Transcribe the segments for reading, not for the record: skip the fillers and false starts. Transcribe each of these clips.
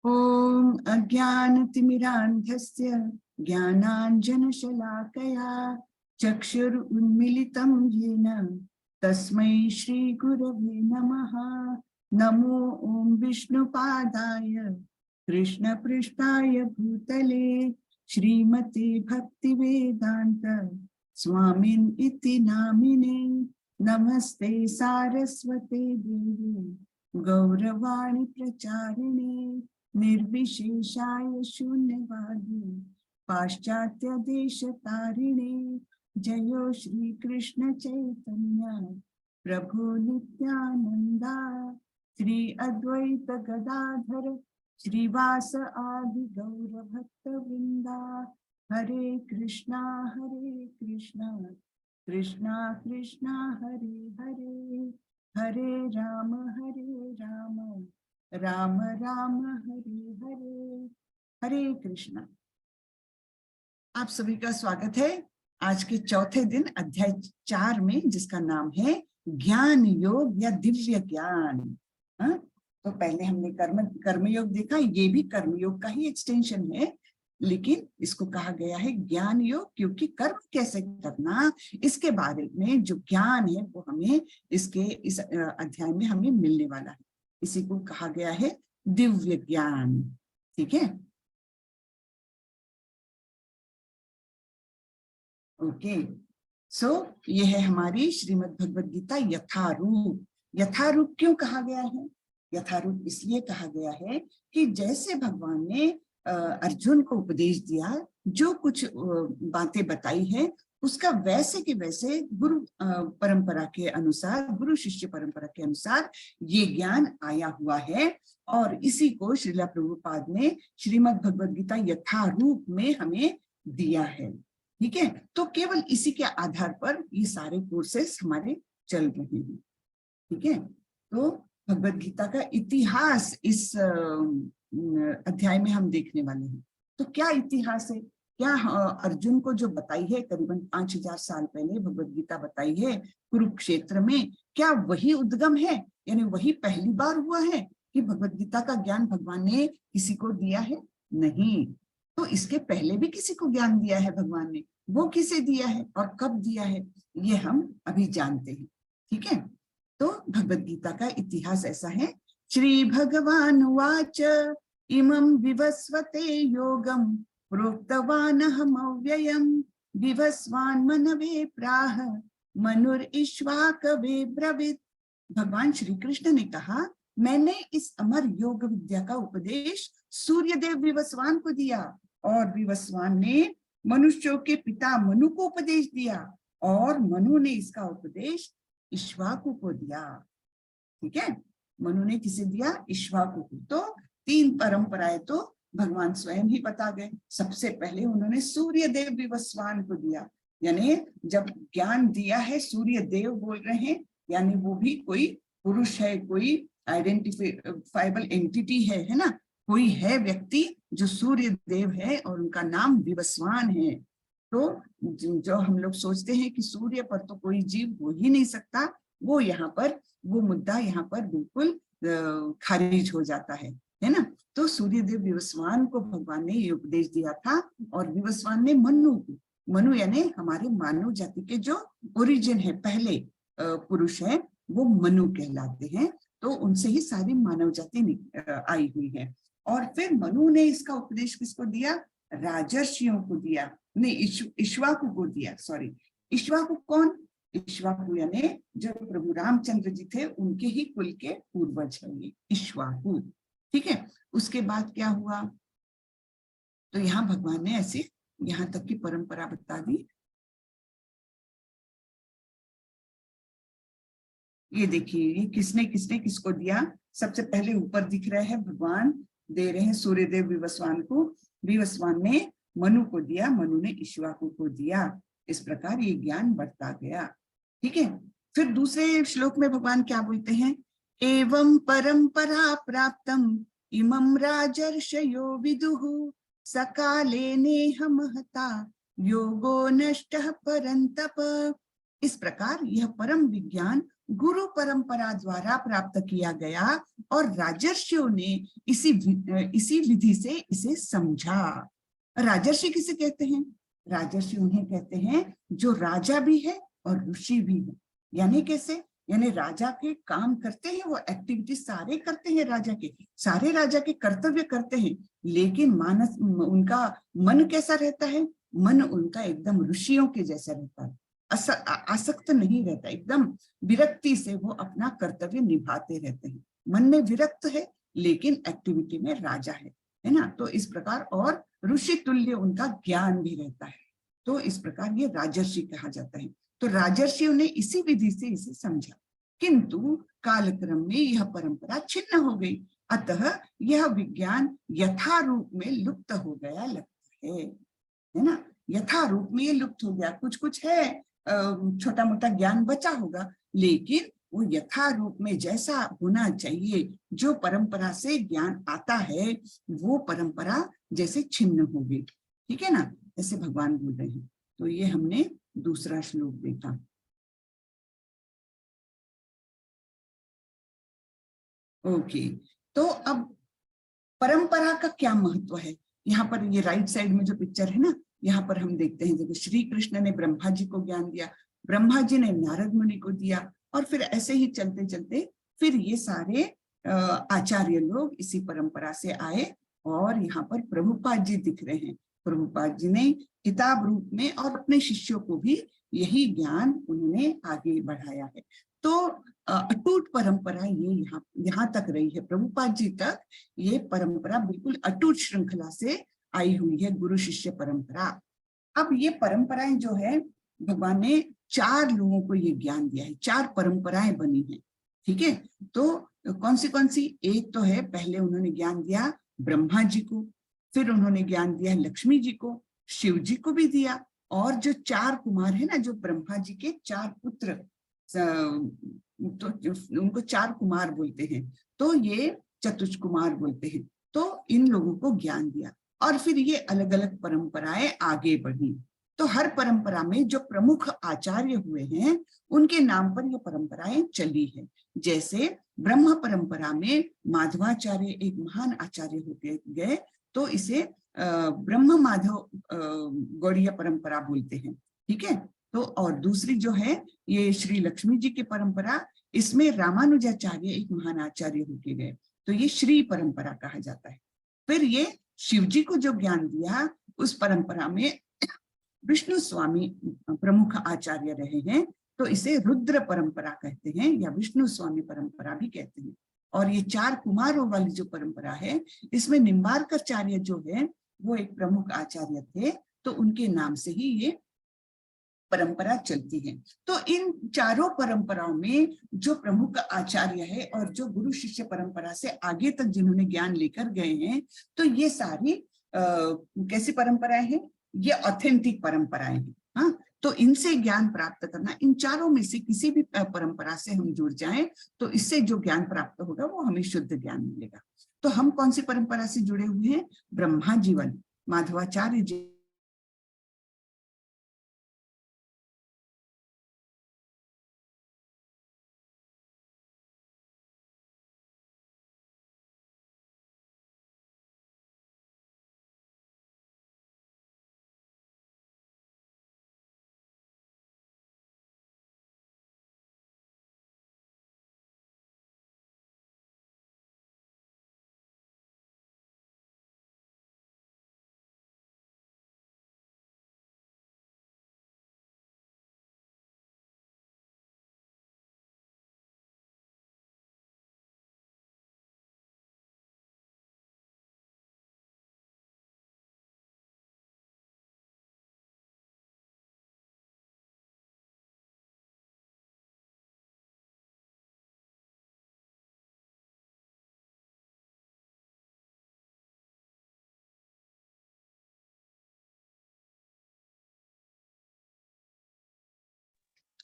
ओम अज्ञानतिमिरान्धस्य ज्ञानाञ्जनशलाकया चक्षुरुन्मीलितं येन तस्मै श्रीगुरवे नमः। नमो ओम विष्णुपादाय कृष्णपृष्ठाय भूतले श्रीमते भक्तिवेदान्त स्वामिन् इति नामिने। नमस्ते सारस्वते देवी गौरवाणी प्रचारिणे निर्विशेषाय शून्यवादी पाश्चात्य देश तारिणे। जयो श्री कृष्ण चैतन्य प्रभु नित्यानंदा श्री अद्वैत गदाधर श्रीवास आदि गौर भक्त वृंदा। हरे कृष्णा कृष्णा कृष्णा हरे हरे हरे राम राम राम हरे हरे। हरे कृष्णा। आप सभी का स्वागत है आज के चौथे दिन अध्याय 4 में, जिसका नाम है ज्ञान योग या दिव्य ज्ञान। तो पहले हमने कर्मयोग देखा, ये भी कर्मयोग का ही एक्सटेंशन है, लेकिन इसको कहा गया है ज्ञान योग क्योंकि कर्म कैसे करना इसके बारे में जो ज्ञान है वो हमें इस अध्याय में हमें मिलने वाला है। इसी को कहा गया है दिव्य ज्ञान। ठीक है, ओके। सो ये है हमारी श्रीमद् भगवद गीता यथारूप। यथारूप क्यों कहा गया है? यथारूप इसलिए कहा गया है कि जैसे भगवान ने अर्जुन को उपदेश दिया, जो कुछ बातें बताई है उसका वैसे के वैसे गुरु परंपरा के अनुसार, गुरु शिष्य परंपरा के अनुसार ये ज्ञान आया हुआ है। और इसी को श्रीला प्रभुपाद ने श्रीमद् भगवद गीता यथारूप में हमें दिया है। ठीक है, तो केवल इसी के आधार पर ये सारे कोर्सेस हमारे चल रहे हैं। ठीक है, तो भगवद गीता का इतिहास इस अध्याय में हम देखने वाले हैं। तो क्या इतिहास है? क्या अर्जुन को जो बताई है करीबन 5000 साल पहले भगवद गीता बताई है कुरुक्षेत्र में, क्या वही उद्गम है? यानी वही पहली बार हुआ है कि भगवद गीता का ज्ञान भगवान ने किसी को दिया है? नहीं। तो इसके पहले भी किसी को ज्ञान दिया है भगवान ने। वो किसे दिया है और कब दिया है ये हम अभी जानते हैं। ठीक है, तो भगवद गीता का इतिहास ऐसा है। श्री भगवान उवाच इमं विवस्वते योगम प्रोक्तवानहम् अव्ययम् विवस्वान् मनवे प्राह मनुर्ईश्वाकवे ब्रवीत्। भगवान श्री कृष्ण ने कहा, मैंने इस अमर योग विद्या का उपदेश सूर्यदेव विवस्वान को दिया और विवस्वान ने मनुष्यों के पिता मनु को उपदेश दिया और मनु ने इसका उपदेश इक्ष्वाकु को दिया। ठीक है, मनु ने किसे दिया? इक्ष्वाकु को। तो 3 परंपराएं तो भगवान स्वयं ही बता गए। सबसे पहले उन्होंने सूर्य देव विवस्वान को दिया, यानी जब ज्ञान दिया है सूर्य देव बोल रहे हैं, यानी वो भी कोई पुरुष है, कोई आइडेंटिफाइबल एंटिटी है ना, कोई है व्यक्ति जो सूर्य देव है और उनका नाम विवस्वान है। तो जो हम लोग सोचते हैं कि सूर्य पर तो कोई जीव हो ही नहीं सकता, वो यहाँ पर वो मुद्दा यहाँ पर बिल्कुल खारिज हो जाता है ना। तो सूर्यदेव विवस्वान को भगवान ने ये उपदेश दिया था और विवस्वान ने मनु को, मनु यानी हमारे मानव जाति के जो ओरिजिन है, पहले पुरुष है, वो मनु कहलाते हैं। तो उनसे ही सारी मानव जाति आई हुई है। और फिर मनु ने इसका उपदेश किसको दिया? राजर्षियों को दिया, नहीं इक्ष्वाकु को दिया। सॉरी, इक्ष्वाकु कौन? इक्ष्वाकु यानी जो प्रभु रामचंद्र जी थे उनके ही कुल के पूर्वज है इक्ष्वाकु। ठीक है, उसके बाद क्या हुआ? तो यहाँ भगवान ने ऐसे यहाँ तक की परंपरा बता दी। ये देखिए, ये किसने किसने किसको दिया। सबसे पहले ऊपर दिख रहे हैं, भगवान दे रहे हैं सूर्यदेव विवस्वान को, विवस्वान ने मनु को दिया, मनु ने इक्ष्वाकु को दिया। इस प्रकार ये ज्ञान बढ़ता गया। ठीक है, फिर दूसरे श्लोक में भगवान क्या बोलते हैं? एवं परंपरा प्राप्तम इमं राजर्षयो विदुः सकाले नेह महता योगो नष्टः परंतप। इस प्रकार यह परम विज्ञान गुरु परंपरा द्वारा प्राप्त किया गया और राजर्षियों ने इसी विधि से इसे समझा। राजर्षि किसे कहते हैं? राजर्षि उन्हें कहते हैं जो राजा भी है और ऋषि भी है। यानी कैसे? यानी राजा के काम करते हैं, वो एक्टिविटी सारे करते हैं, राजा के सारे राजा के कर्तव्य करते हैं, लेकिन मानस उनका मन कैसा रहता है? मन उनका एकदम ऋषियों के जैसा रहता है, आसक्त नहीं रहता, एकदम विरक्ति से वो अपना कर्तव्य निभाते रहते हैं। मन में विरक्त है लेकिन एक्टिविटी में राजा है ना। तो इस प्रकार और ऋषि तुल्य उनका ज्ञान भी रहता है। तो इस प्रकार ये राजर्षि कहा जाता है। तो राजर्षियों ने इसी विधि से इसे समझा, किंतु कालक्रम में यह परंपरा छिन्न हो गई, अतः यह विज्ञान यथारूप में लुप्त हो गया लगता है ना। यथारूप में ये लुप्त हो गया, कुछ कुछ है छोटा मोटा ज्ञान बचा होगा, लेकिन वो यथारूप में जैसा होना चाहिए, जो परंपरा से ज्ञान आता है वो परंपरा जैसे छिन्न हो गई। ठीक है ना, ऐसे भगवान बोल रहे हैं। तो ये हमने दूसरा श्लोक देखा। ओके, तो अब परंपरा का क्या महत्व है? यहाँ पर ये राइट साइड में जो पिक्चर है ना, यहाँ पर हम देखते हैं देखो, श्री कृष्ण ने ब्रह्मा जी को ज्ञान दिया, ब्रह्मा जी ने नारद मुनि को दिया, और फिर ऐसे ही चलते चलते फिर ये सारे आचार्य लोग इसी परंपरा से आए, और यहाँ पर प्रभुपाद जी दिख रहे हैं। प्रभुपाद जी ने किताब रूप में और अपने शिष्यों को भी यही ज्ञान उन्होंने आगे बढ़ाया है। तो अटूट परंपरा ये यहाँ तक रही है, प्रभुपाद जी तक ये परंपरा बिल्कुल अटूट श्रृंखला से आई हुई है, गुरु शिष्य परंपरा। अब ये परंपराएं जो है, भगवान ने 4 लोगों को ये ज्ञान दिया है, 4 परंपराएं बनी है। ठीक है, तो कौन सी? एक तो है, पहले उन्होंने ज्ञान दिया ब्रह्मा जी को, फिर उन्होंने ज्ञान दिया लक्ष्मी जी को, शिव जी को भी दिया, और जो 4 कुमार है ना, जो ब्रह्मा जी के 4 पुत्र, तो उनको 4 कुमार बोलते हैं, तो ये चतुष कुमार बोलते हैं। तो इन लोगों को ज्ञान दिया, और फिर ये अलग अलग परंपराएं आगे बढ़ी। तो हर परंपरा में जो प्रमुख आचार्य हुए हैं, उनके नाम पर ये परंपराएं चली है। जैसे ब्रह्म परंपरा में माधवाचार्य एक महान आचार्य होते गए, तो इसे ब्रह्म माधव गौड़ीय परंपरा बोलते हैं। ठीक है, तो और दूसरी जो है ये श्री लक्ष्मी जी की परंपरा, इसमें रामानुजाचार्य एक महान आचार्य होके गए, तो ये श्री परंपरा कहा जाता है। फिर ये शिव जी को जो ज्ञान दिया, उस परंपरा में विष्णु स्वामी प्रमुख आचार्य रहे हैं, तो इसे रुद्र परंपरा कहते हैं, या विष्णु स्वामी परंपरा भी कहते हैं। और ये 4 कुमारों वाली जो परंपरा है, इसमें निम्बार्काचार्य जो है वो एक प्रमुख आचार्य थे, तो उनके नाम से ही ये परंपरा चलती है। तो इन चारों परंपराओं में जो प्रमुख आचार्य है और जो गुरु शिष्य परंपरा से आगे तक जिन्होंने ज्ञान लेकर गए हैं, तो ये सारी कैसी परंपराएं हैं? ये ऑथेंटिक परंपराएं हैं। हाँ, तो इनसे ज्ञान प्राप्त करना, इन चारों में से किसी भी परंपरा से हम जुड़ जाएं, तो इससे जो ज्ञान प्राप्त होगा वो हमें शुद्ध ज्ञान मिलेगा। तो हम कौन सी परंपरा से जुड़े हुए हैं? ब्रह्मा जीवन, माधवाचार्य जी।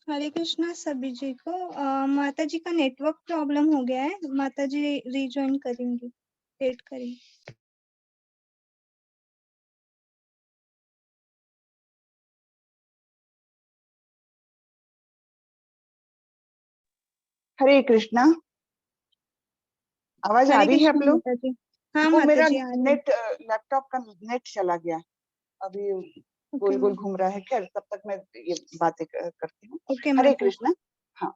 हरे कृष्णा सभी जी को। माता जी का नेटवर्क प्रॉब्लम हो गया है, माता जी रिज्वाइन करेंगी, वेट करें। हरे कृष्णा। आवाज आ हरे रही है आप कृष्ण लोग? माता जी। हाँ वो माता मेरा जी, आ रही है। नेट, लैपटॉप का नेट चला गया अभी, ओके गोल गोल मैम। घूम रहा है। खैर तब तक मैं ये बातें करती हूँ। ओके हरे माता जी। कृष्ण। हाँ,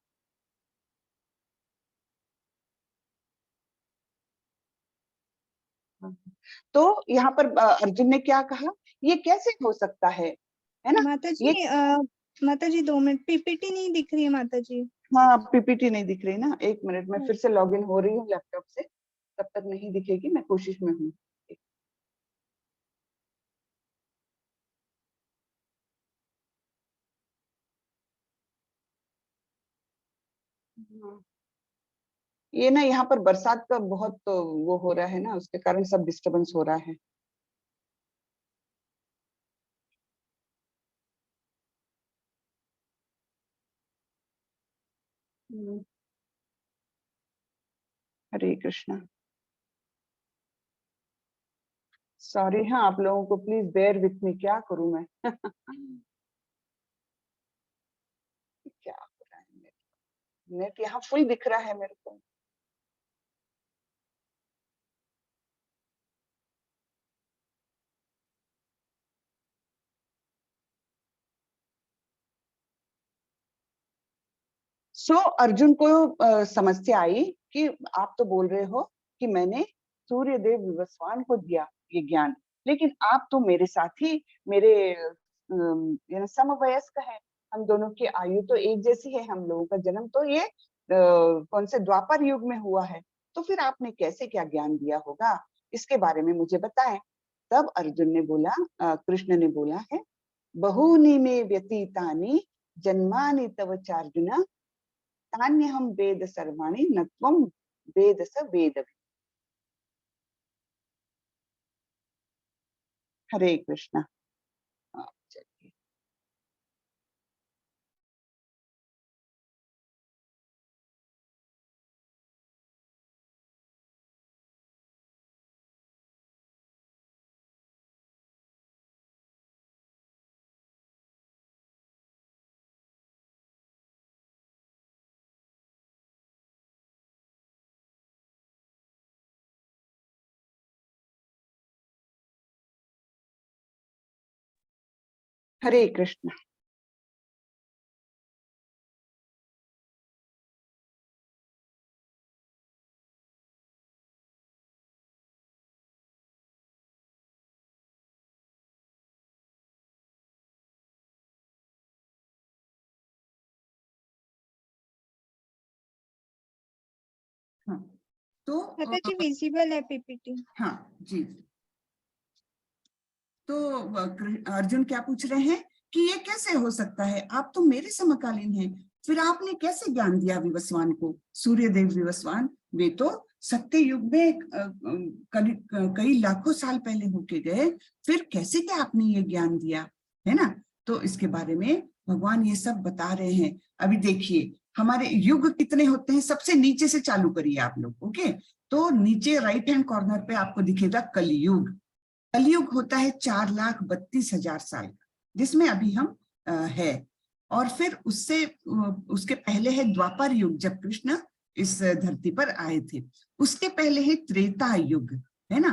तो यहाँ पर अर्जुन ने क्या कहा, ये कैसे हो सकता है ना? माता ये, जी, माता जी 2 मिनट, पीपीटी नहीं दिख रही है माता जी। हाँ पीपीटी नहीं दिख रही ना, 1 मिनट में हाँ। फिर से लॉगिन हो रही हूँ लैपटॉप से, तब तक नहीं दिखेगी, मैं कोशिश में हूँ। ये ना यहाँ पर बरसात का बहुत वो हो रहा है ना, उसके कारण सब डिस्टरबेंस हो रहा है। हरे कृष्णा। सॉरी, हाँ आप लोगों को प्लीज बेयर विथ मी, क्या करूं मैं। क्या हो रहा है, नेट यहाँ फुल दिख रहा है मेरे को। सो अर्जुन को समस्या आई कि आप तो बोल रहे हो कि मैंने सूर्य देव विवस्वान को दिया ये ज्ञान, लेकिन आप तो मेरे साथी, मेरे समवयस्क है, हम दोनों की आयु तो एक जैसी है, हम लोगों का जन्म तो ये कौन से द्वापर युग में हुआ है, तो फिर आपने कैसे क्या ज्ञान दिया होगा, इसके बारे में मुझे बताएं। तब अर्जुन ने बोला, कृष्ण ने बोला है, बहूनि मे व्यतीतानि जन्मानि तव चार्जुन, तान्यहं वेद सर्वाणि न त्वं वेद स वेदवित्। हरे कृष्णा। चलिए। हरे कृष्ण। हाँ, तो माता जी विजिबल है पीपीटी। हाँ जी। तो अर्जुन क्या पूछ रहे हैं कि ये कैसे हो सकता है, आप तो मेरे समकालीन हैं, फिर आपने कैसे ज्ञान दिया विवस्वान को, सूर्यदेव विवस्वान, वे तो सत्य युग में कई लाखों साल पहले होके गए, फिर कैसे क्या आपने ये ज्ञान दिया, है ना? तो इसके बारे में भगवान ये सब बता रहे हैं। अभी देखिए हमारे युग कितने होते हैं, सबसे नीचे से चालू करिए आप लोग, ओके? तो नीचे राइट हैंड कॉर्नर पे आपको दिखेगा कलयुग। कलयुग होता है 4,32,000 साल का, जिसमें अभी हम है। और फिर उससे उसके पहले है द्वापर युग, जब कृष्ण इस धरती पर आए थे। उसके पहले है त्रेता युग, है ना?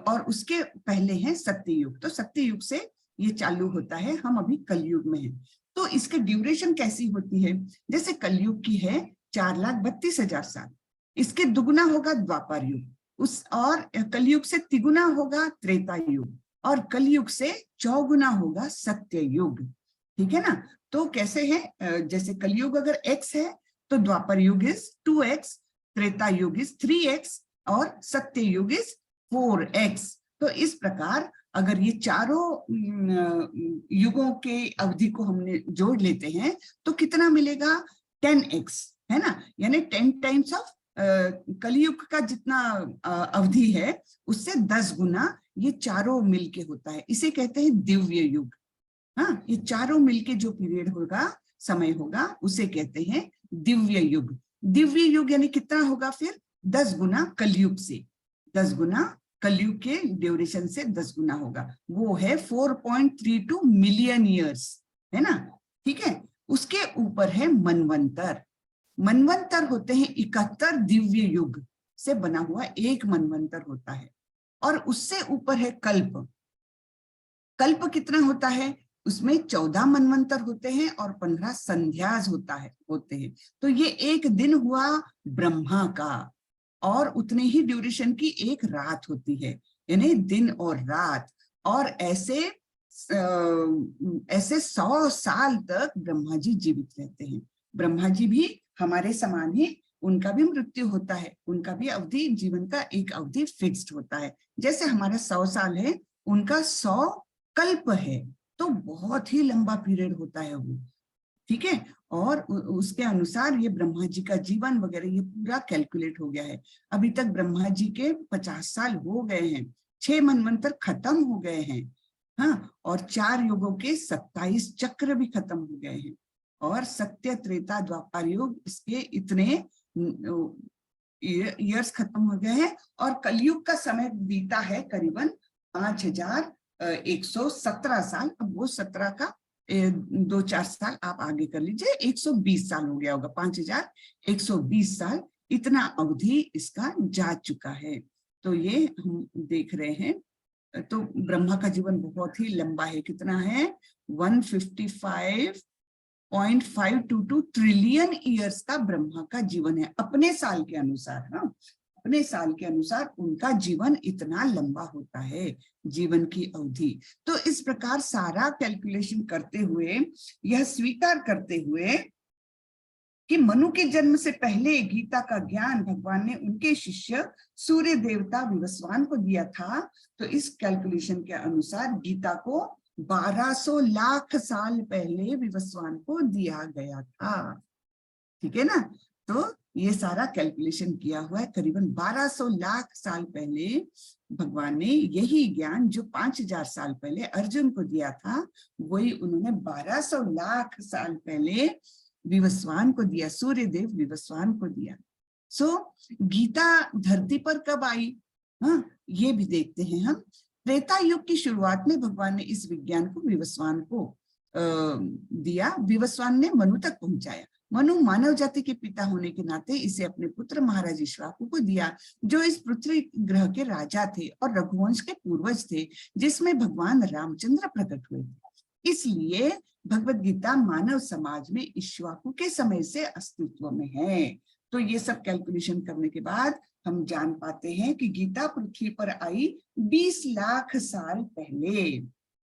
और उसके पहले है सत्य युग। तो सत्य युग से ये चालू होता है, हम अभी कलयुग में हैं। तो इसके ड्यूरेशन कैसी होती है? जैसे कलयुग की है 4,32,000 साल, इसके दुगुना होगा द्वापर युग, उस और कलयुग से तिगुना होगा त्रेता युग, और कलयुग से चौगुना होगा सत्य युग। ठीक है ना? तो कैसे है, जैसे कलयुग अगर x है तो द्वापर युग इज 2x, त्रेता युग इज 3x, और सत्य युग इज 4x। तो इस प्रकार अगर ये चारों युगों के अवधि को हमने जोड़ लेते हैं तो कितना मिलेगा? 10x, है ना? यानी 10 टाइम्स ऑफ कलयुग का जितना अवधि है उससे 10 गुना ये चारों मिलके होता है। इसे कहते हैं दिव्य युग। हाँ, ये चारों मिलके जो पीरियड होगा, समय होगा, उसे कहते हैं दिव्य युग। दिव्य युग यानी कितना होगा फिर? 10 गुना कलयुग से, 10 गुना कलयुग के ड्यूरेशन से 10 गुना होगा, वो है 4.32 मिलियन ईयर्स, है ना? ठीक है। उसके ऊपर है मनवंतर। मनवंतर होते हैं 71 दिव्य युग, से बना हुआ एक मनवंतर होता है। और उससे ऊपर है कल्प। कल्प कितना होता है? उसमें 14 मनवंतर होते हैं और 15 संध्याज होते हैं। तो ये एक दिन हुआ ब्रह्मा का, और उतने ही ड्यूरेशन की एक रात होती है, यानी दिन और रात। और ऐसे 100 साल तक ब्रह्मा जी जीवित रहते हैं। ब्रह्मा जी भी हमारे समान ही, उनका भी मृत्यु होता है, उनका भी अवधि, जीवन का एक अवधि फिक्स्ड होता है। जैसे हमारा 100 साल है, उनका 100 कल्प है, तो बहुत ही लंबा पीरियड होता है वो, ठीक है। और उसके अनुसार ये ब्रह्मा जी का जीवन वगैरह ये पूरा कैलकुलेट हो गया है। अभी तक ब्रह्मा जी के 50 साल हो गए हैं, 6 मनवंतर खत्म हो गए हैं, हाँ, और 4 युगों के 27 चक्र भी खत्म हो गए हैं, और सत्य त्रेता द्वापर युग इसके इतने ईयर्स खत्म हो गए हैं। और कलयुग का समय बीता है करीबन 5117 साल। अब वो 17 का 2-4 साल आप आगे कर लीजिए, 120 साल हो गया होगा, 5120 साल इतना अवधि इसका जा चुका है। तो ये हम देख रहे हैं। तो ब्रह्मा का जीवन बहुत ही लंबा है, कितना है? 155.522 ट्रिलियन ईयर्स का ब्रह्मा का जीवन है, अपने साल के अनुसार। हाँ, अपने साल के अनुसार उनका जीवन इतना लंबा होता है, जीवन की अवधि। तो इस प्रकार सारा कैलकुलेशन करते हुए, यह स्वीकार करते हुए कि मनु के जन्म से पहले गीता का ज्ञान भगवान ने उनके शिष्य सूर्य देवता विवस्वान को दिया था, तो इस कैलकुलेशन के अनुसार गीता को 1200 लाख साल पहले विवस्वान को दिया गया था, ठीक है ना। तो ये सारा कैलकुलेशन किया हुआ है, करीबन 1200 लाख साल पहले भगवान ने यही ज्ञान जो 5000 साल पहले अर्जुन को दिया था, वही उन्होंने 1200 लाख साल पहले विवस्वान को दिया, सूर्य देव विवस्वान को दिया। गीता धरती पर कब आई? हाँ, ये भी देखते हैं हम। त्रेता युग की शुरुआत में भगवान ने इस विज्ञान को विवस्वान को दिया, विवस्वान ने मनु तक पहुंचाया। मनु मानव जाति के पिता होने के नाते इसे अपने पुत्र महाराज इक्ष्वाकु को दिया, जो इस पृथ्वी ग्रह के राजा थे और रघुवंश के पूर्वज थे, जिसमें भगवान रामचंद्र प्रकट हुए थे। इसलिए भगवत गीता मानव समाज में इक्ष्वाकु के समय से अस्तित्व में है। तो ये सब कैलकुलेशन करने के बाद हम जान पाते हैं कि गीता पृथ्वी पर आई 20 लाख साल पहले,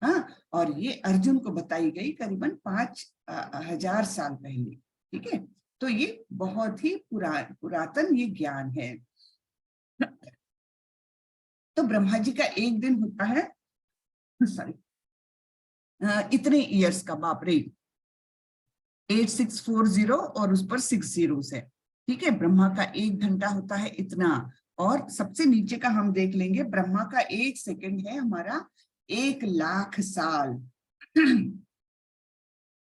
हाँ, और ये अर्जुन को बताई गई करीबन 5000 साल पहले, ठीक है। तो ये बहुत ही पुरातन ये ज्ञान है। तो ब्रह्मा जी का एक दिन होता है, सॉरी, इतने इयर्स का, बाप रे, 8640 और उस पर 6 zeros है, ठीक है। ब्रह्मा का 1 घंटा होता है इतना। और सबसे नीचे का हम देख लेंगे, ब्रह्मा का 1 सेकंड है हमारा 1 लाख साल,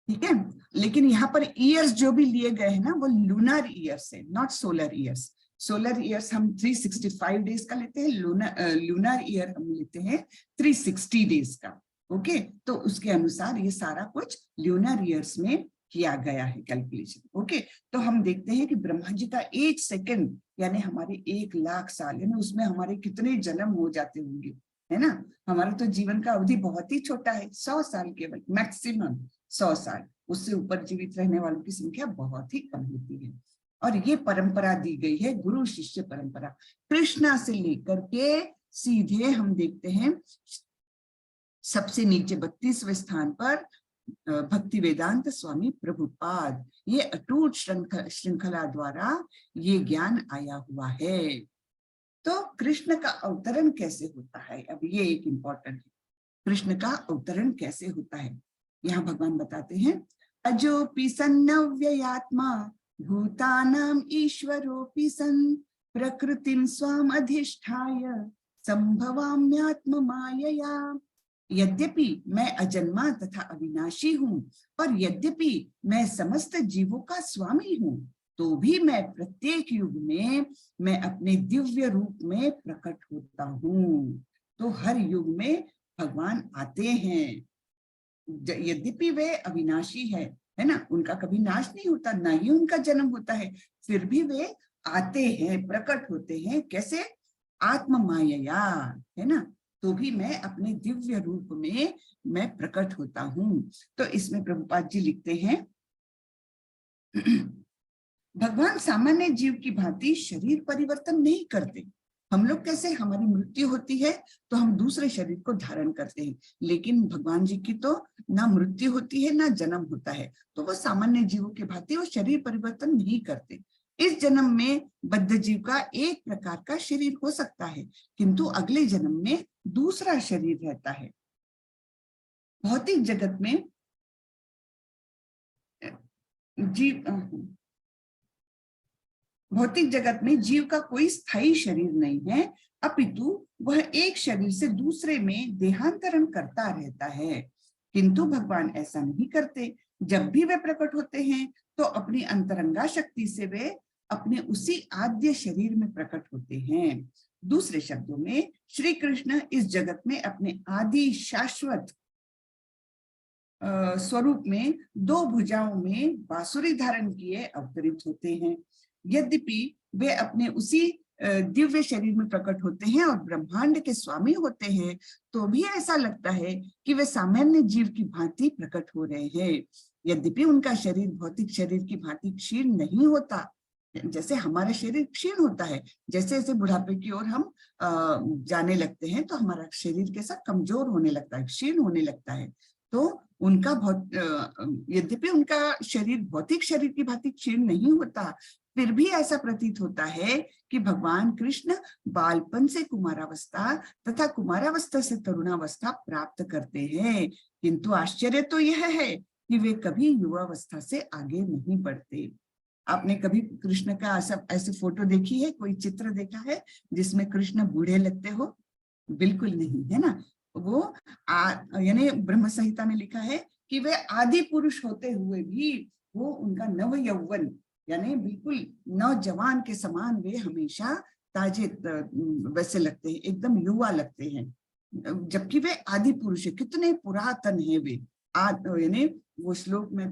ठीक है। लेकिन यहाँ पर ईयर्स जो भी लिए गए हैं ना, वो लूनर ईयर्स है, not solar years. Solar years हम 365 डेज का लेते हैं, लूनर ईयर हम लेते हैं 360 डेज का, ओके। तो उसके अनुसार ये सारा कुछ ल्यूनर ईयर्स में किया गया है कैलकुलेशन, ओके। तो हम देखते हैं कि ब्रह्मा जी का 1 सेकंड यानी हमारे 1 लाख साल, यानी उसमें हमारे कितने जन्म हो जाते होंगे, है ना। हमारा तो जीवन का अवधि बहुत ही छोटा है, 100 साल केवल, मैक्सिमम 100 साल। उससे ऊपर जीवित रहने वालों की संख्या बहुत ही कम होती है। और ये परंपरा दी गई है, गुरु शिष्य परंपरा, कृष्णा से लेकर के सीधे हम देखते हैं सबसे नीचे 32वें स्थान पर भक्ति वेदांत स्वामी प्रभुपाद, ये अटूट श्रृंखला द्वारा ये ज्ञान आया हुआ है। तो कृष्ण का अवतरण कैसे होता है, अब ये एक इंपॉर्टेंट है, कृष्ण का अवतरण कैसे होता है। यहाँ भगवान बताते हैं, अजोपि सन्नव्ययात्मा भूतानां ईश्वरोऽपि सन् प्रकृतिं स्वाम अधिष्ठाय संभवाम्यात्म मायया। यद्यपि मैं अजन्मा तथा अविनाशी हूँ, और यद्यपि मैं समस्त जीवों का स्वामी हूँ, तो भी मैं प्रत्येक युग में मैं अपने दिव्य रूप में प्रकट होता हूँ। तो हर युग में भगवान आते हैं, यद्यपि वे अविनाशी है ना, उनका कभी नाश नहीं होता, ना ही उनका जन्म होता है, फिर भी वे आते हैं, प्रकट होते हैं, कैसे? आत्म माया, है ना, तो भी मैं अपने दिव्य रूप में मैं प्रकट होता हूँ। तो इसमें प्रभुपाद जी लिखते हैं, भगवान सामान्य जीव की भांति शरीर परिवर्तन नहीं करते। हम लोग कैसे, हमारी मृत्यु होती है तो हम दूसरे शरीर को धारण करते हैं, लेकिन भगवान जी की तो ना मृत्यु होती है ना जन्म होता है, तो वो सामान्य जीवों की भांति वो शरीर परिवर्तन नहीं करते। इस जन्म में बद्ध जीव का एक प्रकार का शरीर हो सकता है, किंतु अगले जन्म में दूसरा शरीर रहता है। भौतिक जगत में भौतिक जगत में जीव का कोई स्थायी शरीर नहीं है, अपितु वह एक शरीर से दूसरे में देहांतरण करता रहता है। किंतु भगवान ऐसा नहीं करते। जब भी वे प्रकट होते हैं तो अपनी अंतरंगा शक्ति से वे अपने उसी आद्य शरीर में प्रकट होते हैं। दूसरे शब्दों में श्री कृष्ण इस जगत में अपने आदि शाश्वत स्वरूप में दो भुजाओं में बांसुरी धारण किए अवतरित होते हैं। यद्यपि वे अपने उसी दिव्य शरीर में प्रकट होते हैं और ब्रह्मांड के स्वामी होते हैं, तो भी ऐसा लगता है कि वे सामान्य जीव की भांति प्रकट हो रहे हैं। यद्यपि उनका शरीर भौतिक शरीर की भांति क्षीण नहीं होता, जैसे हमारा शरीर क्षीण होता है, जैसे जैसे बुढ़ापे की ओर हम जाने लगते हैं तो हमारा शरीर कैसा कमजोर होने लगता है, क्षीण होने लगता है। तो उनका यद्यपि उनका शरीर भौतिक शरीर की भांति क्षीण नहीं होता, फिर भी ऐसा प्रतीत होता है कि भगवान कृष्ण बालपन से कुमारावस्था तथा कुमारावस्था से तरुणावस्था प्राप्त करते हैं। किंतु आश्चर्य तो यह है कि वे कभी युवावस्था से आगे नहीं बढ़ते। आपने कभी कृष्ण का ऐसे फोटो देखी है, कोई चित्र देखा है जिसमें कृष्ण बूढ़े लगते हो? बिल्कुल नहीं, है ना। वो यानी ब्रह्म संहिता में लिखा है कि वे आदि पुरुष होते हुए भी वो उनका नव यौवन यानी बिल्कुल नौजवान के समान वे हमेशा ताजे वैसे लगते हैं, एकदम युवा लगते हैं, जबकि वे आदि पुरुष है। कितने पुरातन है वे। यानी वो श्लोक में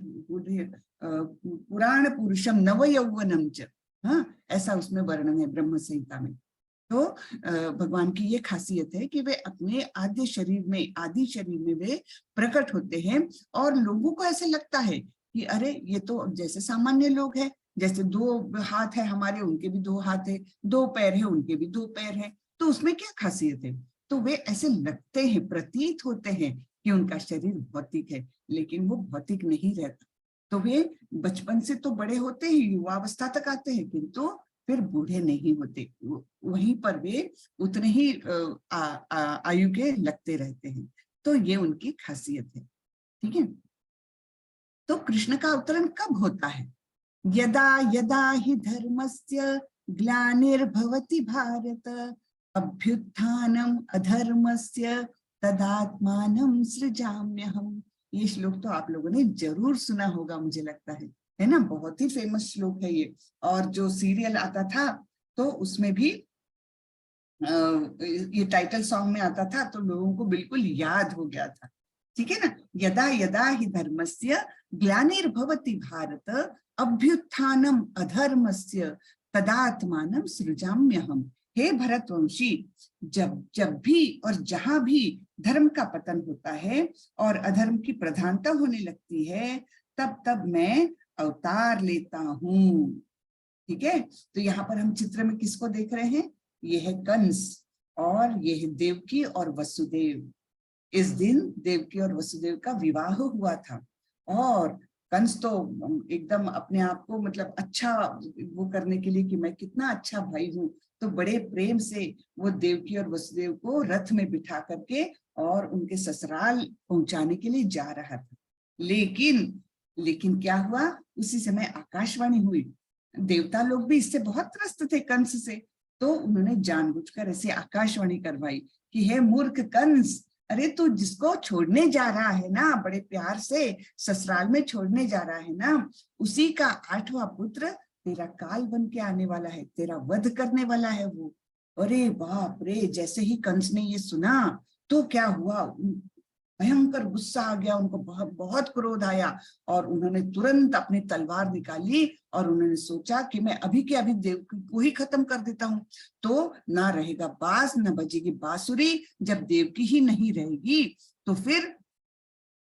पुराण पुरुषम नव यौवनम च, हाँ, ऐसा उसमें वर्णन है ब्रह्म संहिता में। तो भगवान की ये खासियत है कि वे अपने आदि शरीर में वे प्रकट होते हैं और लोगों को ऐसे लगता है कि अरे ये तो जैसे सामान्य लोग हैं, जैसे दो हाथ है हमारे, उनके भी दो हाथ है, दो पैर है, उनके भी दो पैर है, तो उसमें क्या खासियत है। तो वे ऐसे लगते हैं, प्रतीत होते हैं कि उनका शरीर भौतिक है, लेकिन वो भौतिक नहीं रहता। तो वे बचपन से तो बड़े होते हैं, युवावस्था तक आते हैं, किंतु फिर बूढ़े नहीं होते, वहीं पर वे उतने ही आयु के लगते रहते हैं। तो ये उनकी खासियत है, ठीक है। तो कृष्ण का अवतरण कब होता है? यदा यदा हि धर्मस्य ग्लानिर्भवति भारत अभ्युत्थानम अधर्मस्य तदात्मानं सृजाम्यहम्। ये श्लोक तो आप लोगों ने जरूर सुना होगा, मुझे लगता है ना, बहुत ही फेमस श्लोक है ये। और जो सीरियल आता था तो उसमें भी ये टाइटल सॉन्ग में आता था, तो लोगों को बिल्कुल याद हो गया था, ठीक है ना। यदा यदा हि धर्मस्य ग्लानिर्भवति भारत अभ्युत्थानम अधर्मस्य तदात्मानं सृजाम्यहम्। हे भरतवंशी, जब जब भी और जहां भी धर्म का पतन होता है और अधर्म की प्रधानता होने लगती है, तब तब मैं अवतार लेता हूँ, ठीक है। तो यहाँ पर हम चित्र में किसको देख रहे हैं? ये है कंस और ये है देवकी और वसुदेव। इस दिन देवकी और वसुदेव का विवाह हुआ था और कंस तो एकदम अपने आप को मतलब अच्छा वो करने के लिए कि मैं कितना अच्छा भाई हूँ, तो बड़े प्रेम से वो देवकी और वसुदेव को रथ में बिठा करके और उनके ससुराल पहुंचाने के लिए जा रहा था। लेकिन क्या हुआ? उसी समय आकाशवाणी हुई। देवता लोग भी इससे बहुत त्रस्त थे कंस से, तो उन्होंने जानबूझकर ऐसे आकाशवाणी करवाई कि हे मूर्ख कंस, अरे तू जिसको छोड़ने जा रहा है ना, बड़े प्यार से ससुराल में छोड़ने जा रहा है ना, उसी का 8वां पुत्र तेरा काल बन के आने वाला है, तेरा वध करने वाला है वो। अरे बाप रे, जैसे ही कंस ने ये सुना तो क्या हुआ, भयंकर गुस्सा आ गया उनको, बहुत बहुत क्रोध आया और उन्होंने तुरंत अपनी तलवार निकाली और उन्होंने सोचा कि मैं अभी के अभी देवकी को ही खत्म कर देता हूँ, तो ना रहेगा बांस, न बजेगी बांसुरी। जब देवकी ही नहीं रहेगी तो फिर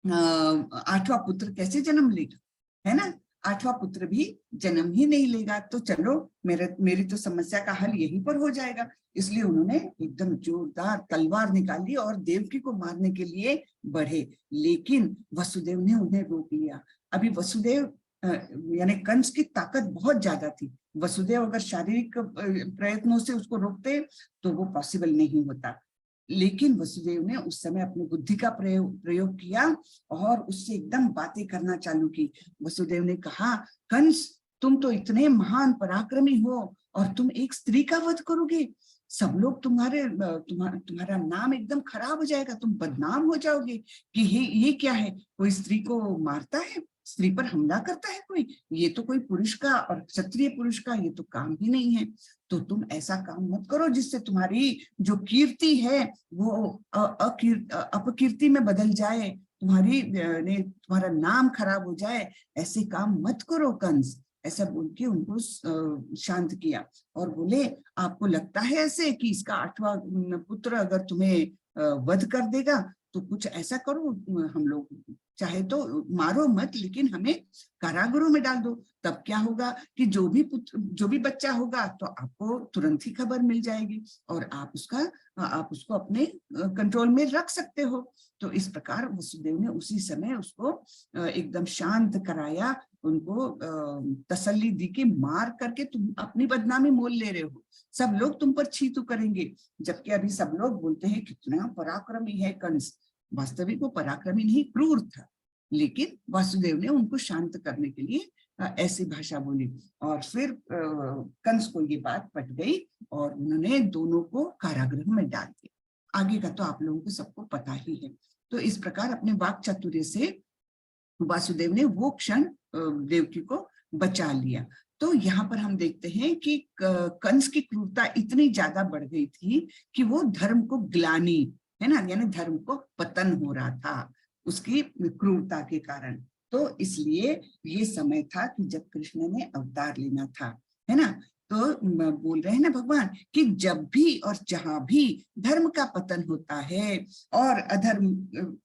8वां पुत्र कैसे जन्म लेगा, है ना। 8वां पुत्र भी जन्म ही नहीं लेगा। तो चलो मेरी तो समस्या का हल यहीं पर हो जाएगा। इसलिए उन्होंने एकदम जोरदार तलवार निकाली और देवकी को मारने के लिए बढ़े, लेकिन वसुदेव ने उन्हें रोक लिया। अभी वसुदेव यानी कंस की ताकत बहुत ज्यादा थी। वसुदेव अगर शारीरिक प्रयत्नों से उसको रोकते तो वो पॉसिबल नहीं होता, लेकिन वसुदेव ने उस समय अपनी बुद्धि का प्रयोग किया और उससे एकदम बातें करना चालू की। वसुदेव ने कहा, कंस तुम तो इतने महान पराक्रमी हो और तुम एक स्त्री का वध करोगे, सब लोग तुम्हारा नाम एकदम खराब हो जाएगा, तुम बदनाम हो जाओगे कि ये क्या है, कोई स्त्री को मारता है, स्त्री पर हमला करता है कोई, ये तो कोई पुरुष का और क्षत्रिय पुरुष का ये तो काम ही नहीं है। तो तुम ऐसा काम मत करो जिससे तुम्हारी जो कीर्ति है वो अपकीर्ति में बदल जाए, तुम्हारा नाम खराब हो जाए, ऐसे काम मत करो कंस। ऐसा बोल के उनको शांत किया और बोले, आपको लगता है ऐसे कि इसका 8वां पुत्र अगर तुम्हें वध कर देगा तो कुछ ऐसा करो, हम लोग चाहे तो मारो मत, लेकिन हमें कारागृह में डाल दो। तब क्या होगा कि जो भी बच्चा होगा तो आपको तुरंत ही खबर मिल जाएगी और आप उसको अपने कंट्रोल में रख सकते हो। तो इस प्रकार वसुदेव ने उसी समय उसको एकदम शांत कराया, उनको तसल्ली दी कि मार करके तुम अपनी बदनामी मोल ले रहे हो, सब लोग तुम पर छीतू करेंगे। जबकि अभी सब लोग बोलते हैं कितना पराक्रमी है कंस, वास्तविक वो पराक्रमी नहीं, क्रूर था। लेकिन वासुदेव ने उनको शांत करने के लिए ऐसी भाषा बोली और फिर कंस को ये बात पट गई और उन्होंने दोनों को कारागृह में डाल दिया। आगे का तो आप लोगों को सबको पता ही है। तो इस प्रकार अपने वाक चातुर्य से वासुदेव ने वो क्षण देवकी को बचा लिया। तो यहाँ पर हम देखते हैं कि कंस की क्रूरता इतनी ज्यादा बढ़ गई थी कि वो धर्म को ग्लानि, है ना, यानी धर्म को पतन हो रहा था उसकी क्रूरता के कारण। तो इसलिए ये समय था कि जब कृष्ण ने अवतार लेना था, है ना। तो बोल रहे हैं ना भगवान कि जब भी और जहां भी धर्म का पतन होता है और अधर्म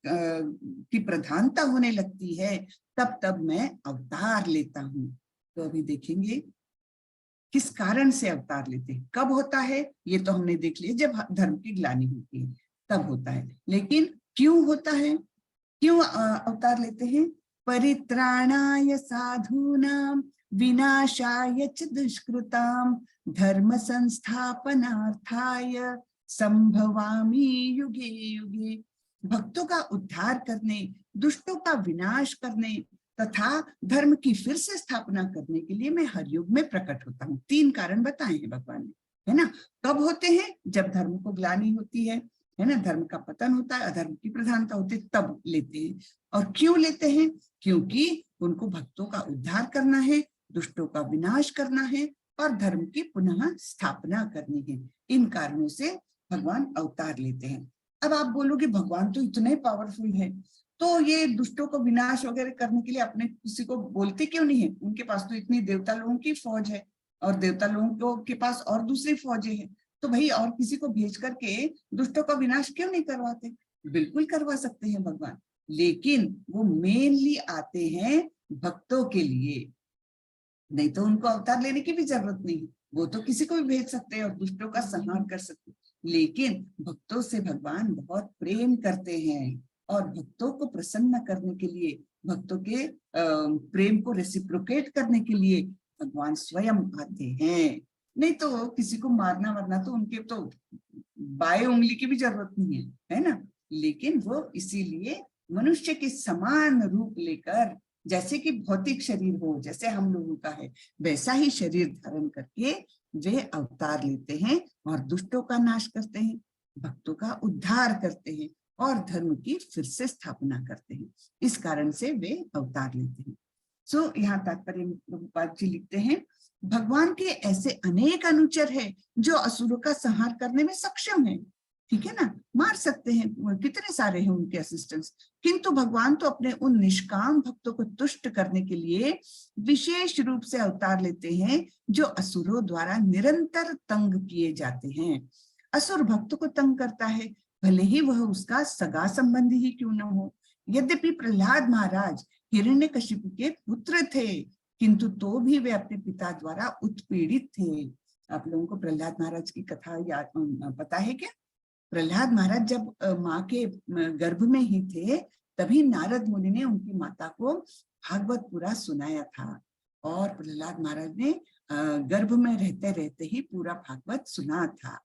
की प्रधानता होने लगती है, तब मैं अवतार लेता हूँ। तो अभी देखेंगे किस कारण से अवतार लेते हैं, कब होता है ये तो हमने देख लिया, जब धर्म की ग्लानि होती है तब होता है। लेकिन क्यों होता है, क्यों अवतार लेते हैं? परित्राणाय साधूनां विनाशाय च दुष्कृतां धर्म संस्थापनार्थाय संभवामि युगे युगे। भक्तों का उद्धार करने, दुष्टों का विनाश करने तथा धर्म की फिर से स्थापना करने के लिए मैं हर युग में प्रकट होता हूँ। 3 कारण बताए हैं भगवान ने, है ना। कब होते हैं? जब धर्म को ग्लानि होती है ना, धर्म का पतन होता है, अधर्म की प्रधानता होती है, तब लेते हैं। और क्यों लेते हैं? क्योंकि उनको भक्तों का उद्धार करना है, दुष्टों का विनाश करना है और धर्म की पुनः स्थापना करनी है। इन कारणों से भगवान अवतार लेते हैं। अब आप बोलोगे भगवान तो इतने पावरफुल है, तो ये दुष्टों को विनाश वगैरह करने के लिए अपने किसी को बोलते क्यों नहीं है? उनके पास तो इतनी देवता लोगों की फौज है और देवता लोगों के पास और दूसरी फौजें हैं, तो भाई और किसी को भेज करके दुष्टों का विनाश क्यों नहीं करवाते? बिल्कुल करवा सकते हैं भगवान, लेकिन वो मेनली आते हैं भक्तों के लिए, नहीं तो उनको अवतार लेने की भी जरूरत नहीं, वो तो किसी को भी भेज सकते हैं और दुष्टों का संहार कर सकते हैं। लेकिन भक्तों से भगवान बहुत प्रेम करते हैं और भक्तों को प्रसन्न करने के लिए, भक्तों के प्रेम को रेसिप्रोकेट करने के लिए भगवान स्वयं आते हैं। नहीं तो किसी को मारना वरना तो उनके तो बाएं उंगली की भी जरूरत नहीं है ना। लेकिन वो इसीलिए मनुष्य के समान रूप लेकर, जैसे कि भौतिक शरीर हो जैसे हम लोगों का है, वैसा ही शरीर धारण करके वे अवतार लेते हैं और दुष्टों का नाश करते हैं, भक्तों का उद्धार करते हैं और धर्म की फिर से स्थापना करते हैं। इस कारण से वे अवतार लेते हैं। सो यहाँ तात्पर्य प्रभुपाद जी लिखते हैं, भगवान के ऐसे अनेक अनुचर हैं जो असुरों का संहार करने में सक्षम है। ठीक है ना, मार सकते हैं, कितने सारे हैं उनके असिस्टेंट्स। किंतु भगवान तो अपने उन निष्काम भक्तों को तुष्ट करने के लिए विशेष रूप से अवतार लेते हैं जो असुरों द्वारा निरंतर तंग किए जाते हैं। असुर भक्त को तंग करता है, भले ही वह उसका सगा संबंधी ही क्यों न हो। यद्यपि प्रहलाद महाराज हिरण्यकशिपु के पुत्र थे, किंतु तो भी वे अपने पिता द्वारा उत्पीड़ित थे। आप लोगों को प्रहलाद महाराज की कथा याद पता है क्या? प्रहलाद महाराज जब माँ के गर्भ में ही थे, तभी नारद मुनि ने उनकी माता को भागवत पूरा सुनाया था, और प्रहलाद महाराज ने गर्भ में रहते रहते ही पूरा भागवत सुना था।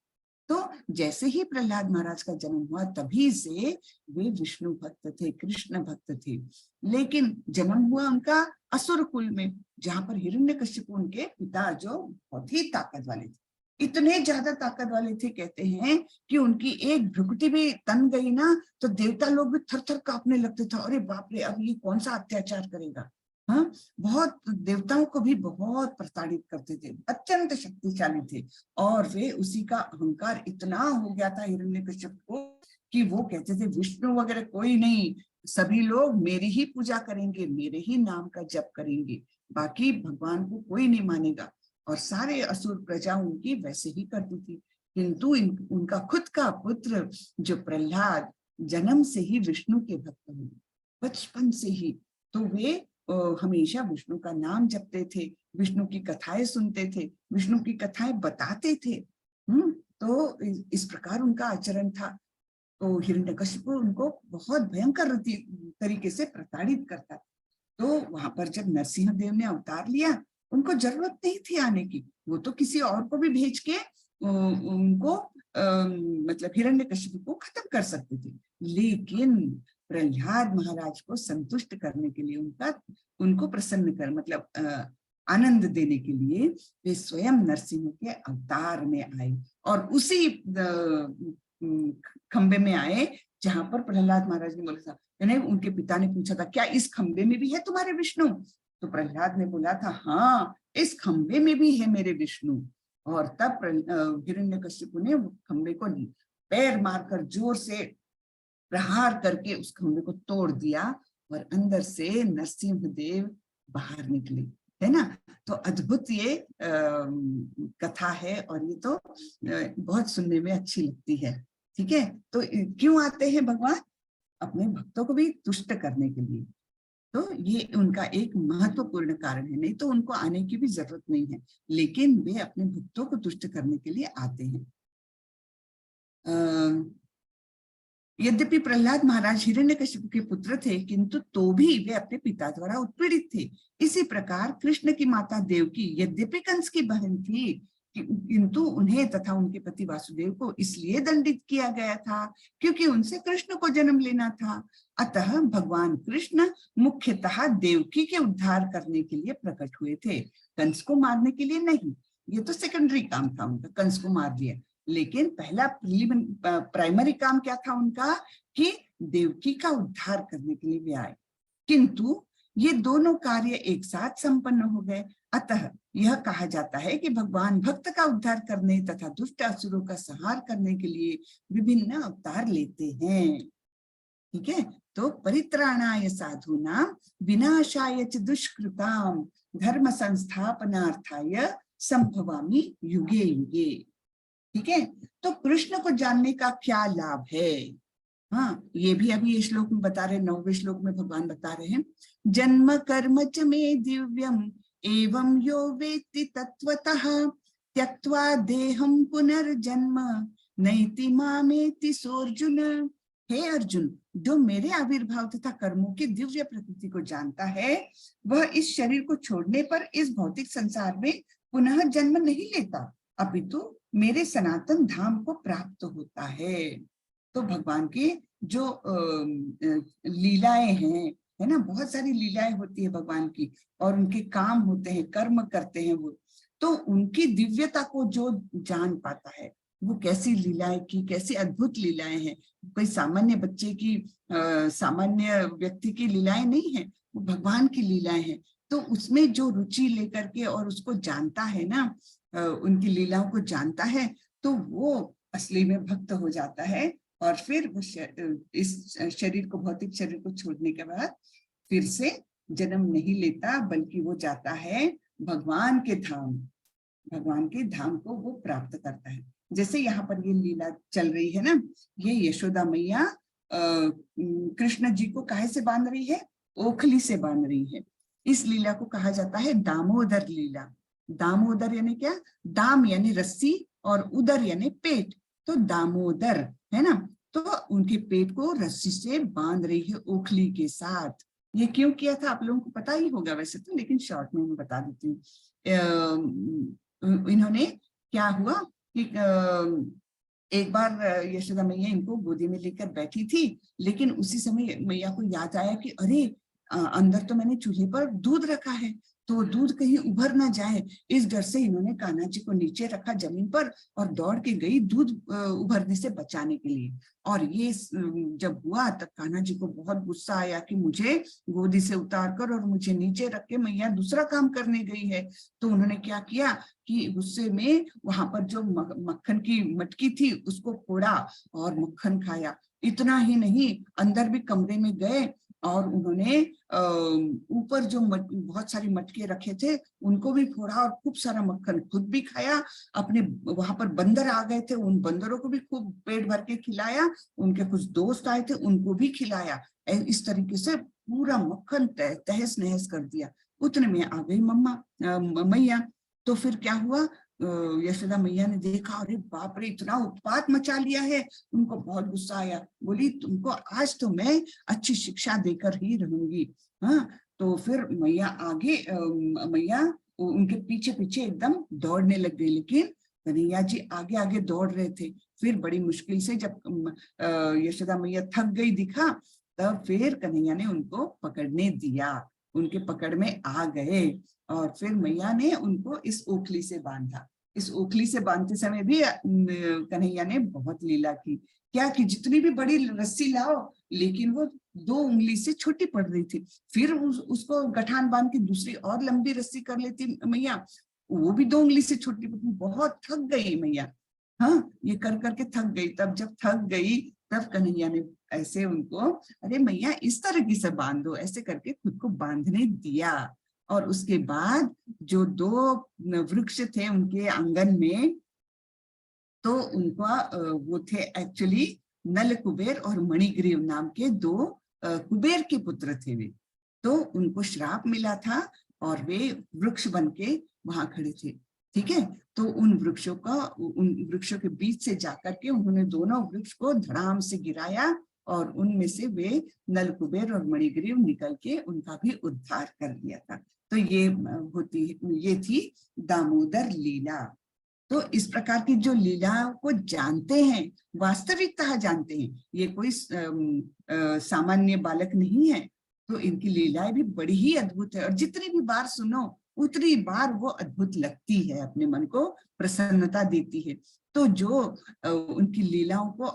तो जैसे ही प्रहलाद महाराज का जन्म हुआ, तभी से वे विष्णु भक्त थे, कृष्ण भक्त थे। लेकिन जन्म हुआ उनका असुर कुल में, जहां पर हिरण्यकशिपु उनके पिता जो बहुत ही ताकत वाले थे, इतने ज्यादा ताकत वाले थे, कहते हैं कि उनकी एक भ्रुकुटी भी तन गई ना तो देवता लोग भी थर थर कांपने लगते थे। अरे बाप रे, अब ये कौन सा अत्याचार करेगा। हाँ, बहुत देवताओं को भी बहुत प्रताड़ित करते थे, अत्यंत शक्तिशाली थे। और वे उसी का अहंकार इतना हो गया था हिरण्यकशिपु को कि वो कहते थे विष्णु वगैरह कोई नहीं, सभी लोग मेरी ही पूजा करेंगे, मेरे ही नाम का जप करेंगे, बाकी भगवान को कोई नहीं मानेगा। और सारे असुर प्रजा उनकी वैसे ही करती थी। किंतु उनका खुद का पुत्र जो प्रहलाद जन्म से ही विष्णु के भक्त हुए, बचपन से ही, तो वे हमेशा विष्णु का नाम जपते थे, विष्णु की कथाएं सुनते थे, विष्णु की कथाएं बताते थे। तो इस प्रकार उनका आचरण था। तो हिरण्यकशिपु उनको बहुत भयंकर तरीके से प्रताड़ित करता। तो वहां पर जब नरसिंह देव ने अवतार लिया, उनको जरूरत नहीं थी आने की, वो तो किसी और को भी भेज के उनको मतलब हिरण्यकशिपु को खत्म कर सकते थे। लेकिन प्रहलाद महाराज को संतुष्ट करने के लिए, उनको प्रसन्न कर मतलब आनंद देने के लिए वे स्वयं नरसिंह के अवतार में आए, और उसी खंबे में आए जहां पर प्रहलाद महाराज ने बोला था। यानी उनके पिता ने पूछा था, क्या इस खंबे में भी है तुम्हारे विष्णु? तो प्रहलाद ने बोला था, हाँ, इस खंबे में भी है मेरे विष्णु। और तब हिरण्यकशिपु ने खंबे को पैर मारकर जोर से प्रहार करके उस खंबे को तोड़ दिया, और अंदर से नरसिंह देव बाहर निकले, है ना। तो अद्भुत ये कथा है, और ये तो बहुत सुनने में अच्छी लगती है। ठीक है, तो क्यों आते हैं भगवान? अपने भक्तों को भी तुष्ट करने के लिए। तो ये उनका एक महत्वपूर्ण कारण है, नहीं तो उनको आने की भी जरूरत नहीं है, लेकिन वे अपने भक्तों को तुष्ट करने के लिए आते हैं। यद्यपि प्रहलाद महाराज हिरण्यकशिपु के पुत्र थे, किंतु तो भी वे अपने पिता द्वारा उत्पीड़ित थे। इसी प्रकार कृष्ण की माता देवकी यद्यपि कंस की बहन थी, किंतु उन्हें तथा उनके पति वासुदेव को इसलिए दंडित किया गया था क्योंकि उनसे कृष्ण को जन्म लेना था। अतः भगवान कृष्ण मुख्यतः देवकी के उद्धार करने के लिए प्रकट हुए थे, कंस को मारने के लिए नहीं। ये तो सेकेंडरी काम था उनका, कंस को मार दिया। लेकिन पहला प्राइमरी काम क्या था उनका, कि देवकी का उद्धार करने के लिए वे आए। किंतु ये दोनों कार्य एक साथ संपन्न हो गए। अतः यह कहा जाता है कि भगवान भक्त का उद्धार करने तथा दुष्ट असुरों का संहार करने के लिए विभिन्न अवतार लेते हैं। ठीक है, तो परित्राणाय साधूनां विनाशाय च दुष्कृतां धर्म संस्थापनार्थाय संभवामि युगे युगे। ठीक है, तो कृष्ण को जानने का क्या लाभ है? हाँ, ये भी अभी इस श्लोक में बता रहे, 9वें श्लोक में भगवान बता रहे हैं, जन्म कर्म च मे दिव्यम एवं यो वेत्ति तत्वतः त्यक्त्वा देहं पुनर्जन्म नैति मामेति सोऽर्जुन। हे अर्जुन, जो मेरे आविर्भाव तथा कर्मों की दिव्य प्रकृति को जानता है, वह इस शरीर को छोड़ने पर इस भौतिक संसार में पुनः जन्म नहीं लेता, अपितु मेरे सनातन धाम को प्राप्त होता है। तो भगवान की जो लीलाएं हैं, है ना, बहुत सारी लीलाएं होती है भगवान की, और उनके काम होते हैं, कर्म करते हैं वो, तो उनकी दिव्यता को जो जान पाता है, वो कैसी लीलाएं की, कैसी अद्भुत लीलाएं हैं। कोई सामान्य बच्चे की, सामान्य व्यक्ति की लीलाएं नहीं है, वो भगवान की लीलाएं हैं। तो उसमें जो रुचि लेकर के और उसको जानता है ना, उनकी लीलाओं को जानता है, तो वो असली में भक्त हो जाता है और फिर वो इस शरीर को, भौतिक शरीर को छोड़ने के बाद फिर से जन्म नहीं लेता, बल्कि वो जाता है भगवान के धाम। भगवान के धाम को वो प्राप्त करता है। जैसे यहाँ पर ये लीला चल रही है ना, ये यशोदा मैया कृष्ण जी को काहे से बांध रही है? ओखली से बांध रही है। इस लीला को कहा जाता है दामोदर लीला। दामोदर यानी क्या? दाम यानी रस्सी और उदर यानी पेट, तो दामोदर है ना। तो उनके पेट को रस्सी से बांध रही है ओखली के साथ। ये क्यों किया था आप लोगों को पता ही होगा वैसे तो, लेकिन शॉर्ट में मैं बता देती हूँ। इन्होंने क्या हुआ कि एक बार यशोदा मैया इनको गोदी में लेकर बैठी थी, लेकिन उसी समय मैया को याद आया कि अरे अंदर तो मैंने चूल्हे पर दूध रखा है, तो दूध कहीं उभर ना जाए। इस डर से इन्होंने कान्हा जी को नीचे रखा जमीन पर और दौड़ के गई दूध उभरने से बचाने के लिए। और ये जब हुआ तब कान्हा जी को बहुत गुस्सा आया कि मुझे गोदी से उतार कर और मुझे नीचे रख के मैया दूसरा काम करने गई है। तो उन्होंने क्या किया कि गुस्से में वहां पर जो मक्खन की मटकी थी उसको फोड़ा और मक्खन खाया। इतना ही नहीं, अंदर भी कमरे में गए और उन्होंने ऊपर जो बहुत सारी मटके रखे थे उनको भी फोड़ा और खूब सारा मक्खन खुद भी खाया। अपने वहां पर बंदर आ गए थे, उन बंदरों को भी खूब पेट भर के खिलाया। उनके कुछ दोस्त आए थे उनको भी खिलाया। इस तरीके से पूरा मक्खन तहस नहस कर दिया। उतने में आ गई मैया। तो फिर क्या हुआ, यशोदा मैया ने देखा, अरे बाप रे इतना उत्पात मचा लिया है। उनको बहुत गुस्सा आया, बोली तुमको आज तो मैं अच्छी शिक्षा देकर ही रहूंगी। हाँ, तो फिर मैया आगे मैया उनके पीछे पीछे एकदम दौड़ने लग गई, लेकिन कन्हैया जी आगे आगे दौड़ रहे थे। फिर बड़ी मुश्किल से जब यशोदा मैया थक गई दिखा, तब फिर कन्हैया ने उनको पकड़ने दिया, उनके पकड़ में आ गए और फिर मैया ने उनको इस ओखली से बांधा। इस ओखली से बांधते समय भी कन्हैया ने बहुत लीला की। क्या कि जितनी भी बड़ी रस्सी लाओ, लेकिन वो 2 उंगली से छोटी पड़ रही थी। फिर उसको गठान बांध के दूसरी और लंबी रस्सी कर लेती मैया, वो भी 2 उंगली से छोटी पड़ी। बहुत थक गई मैया, हाँ ये कर करके थक गई। तब जब थक गई तब कन्हैया ने ऐसे उनको, अरे मैया इस तरह से बांधो, ऐसे करके खुद को बांधने दिया। और उसके बाद जो 2 वृक्ष थे उनके आंगन में, तो उनका वो थे एक्चुअली नल कुबेर और मणिग्रीव नाम के 2 कुबेर के पुत्र थे वे। तो उनको श्राप मिला था और वे वृक्ष बनके वहां खड़े थे। ठीक है, तो उन वृक्षों के बीच से जाकर के उन्होंने दोनों वृक्ष को धड़ाम से गिराया और उनमें से वे नल कुबेर और मणिग्रीव निकल के उनका भी उद्धार कर दिया था। तो ये थी दामोदर लीला। तो इस प्रकार की जो लीलाओं को जानते हैं, वास्तविकता जानते हैं, ये कोई सामान्य बालक नहीं है, तो इनकी लीलाएं भी बड़ी ही अद्भुत है। और जितनी भी बार सुनो उतनी बार वो अद्भुत लगती है, अपने मन को प्रसन्नता देती है। तो जो उनकी लीलाओं को,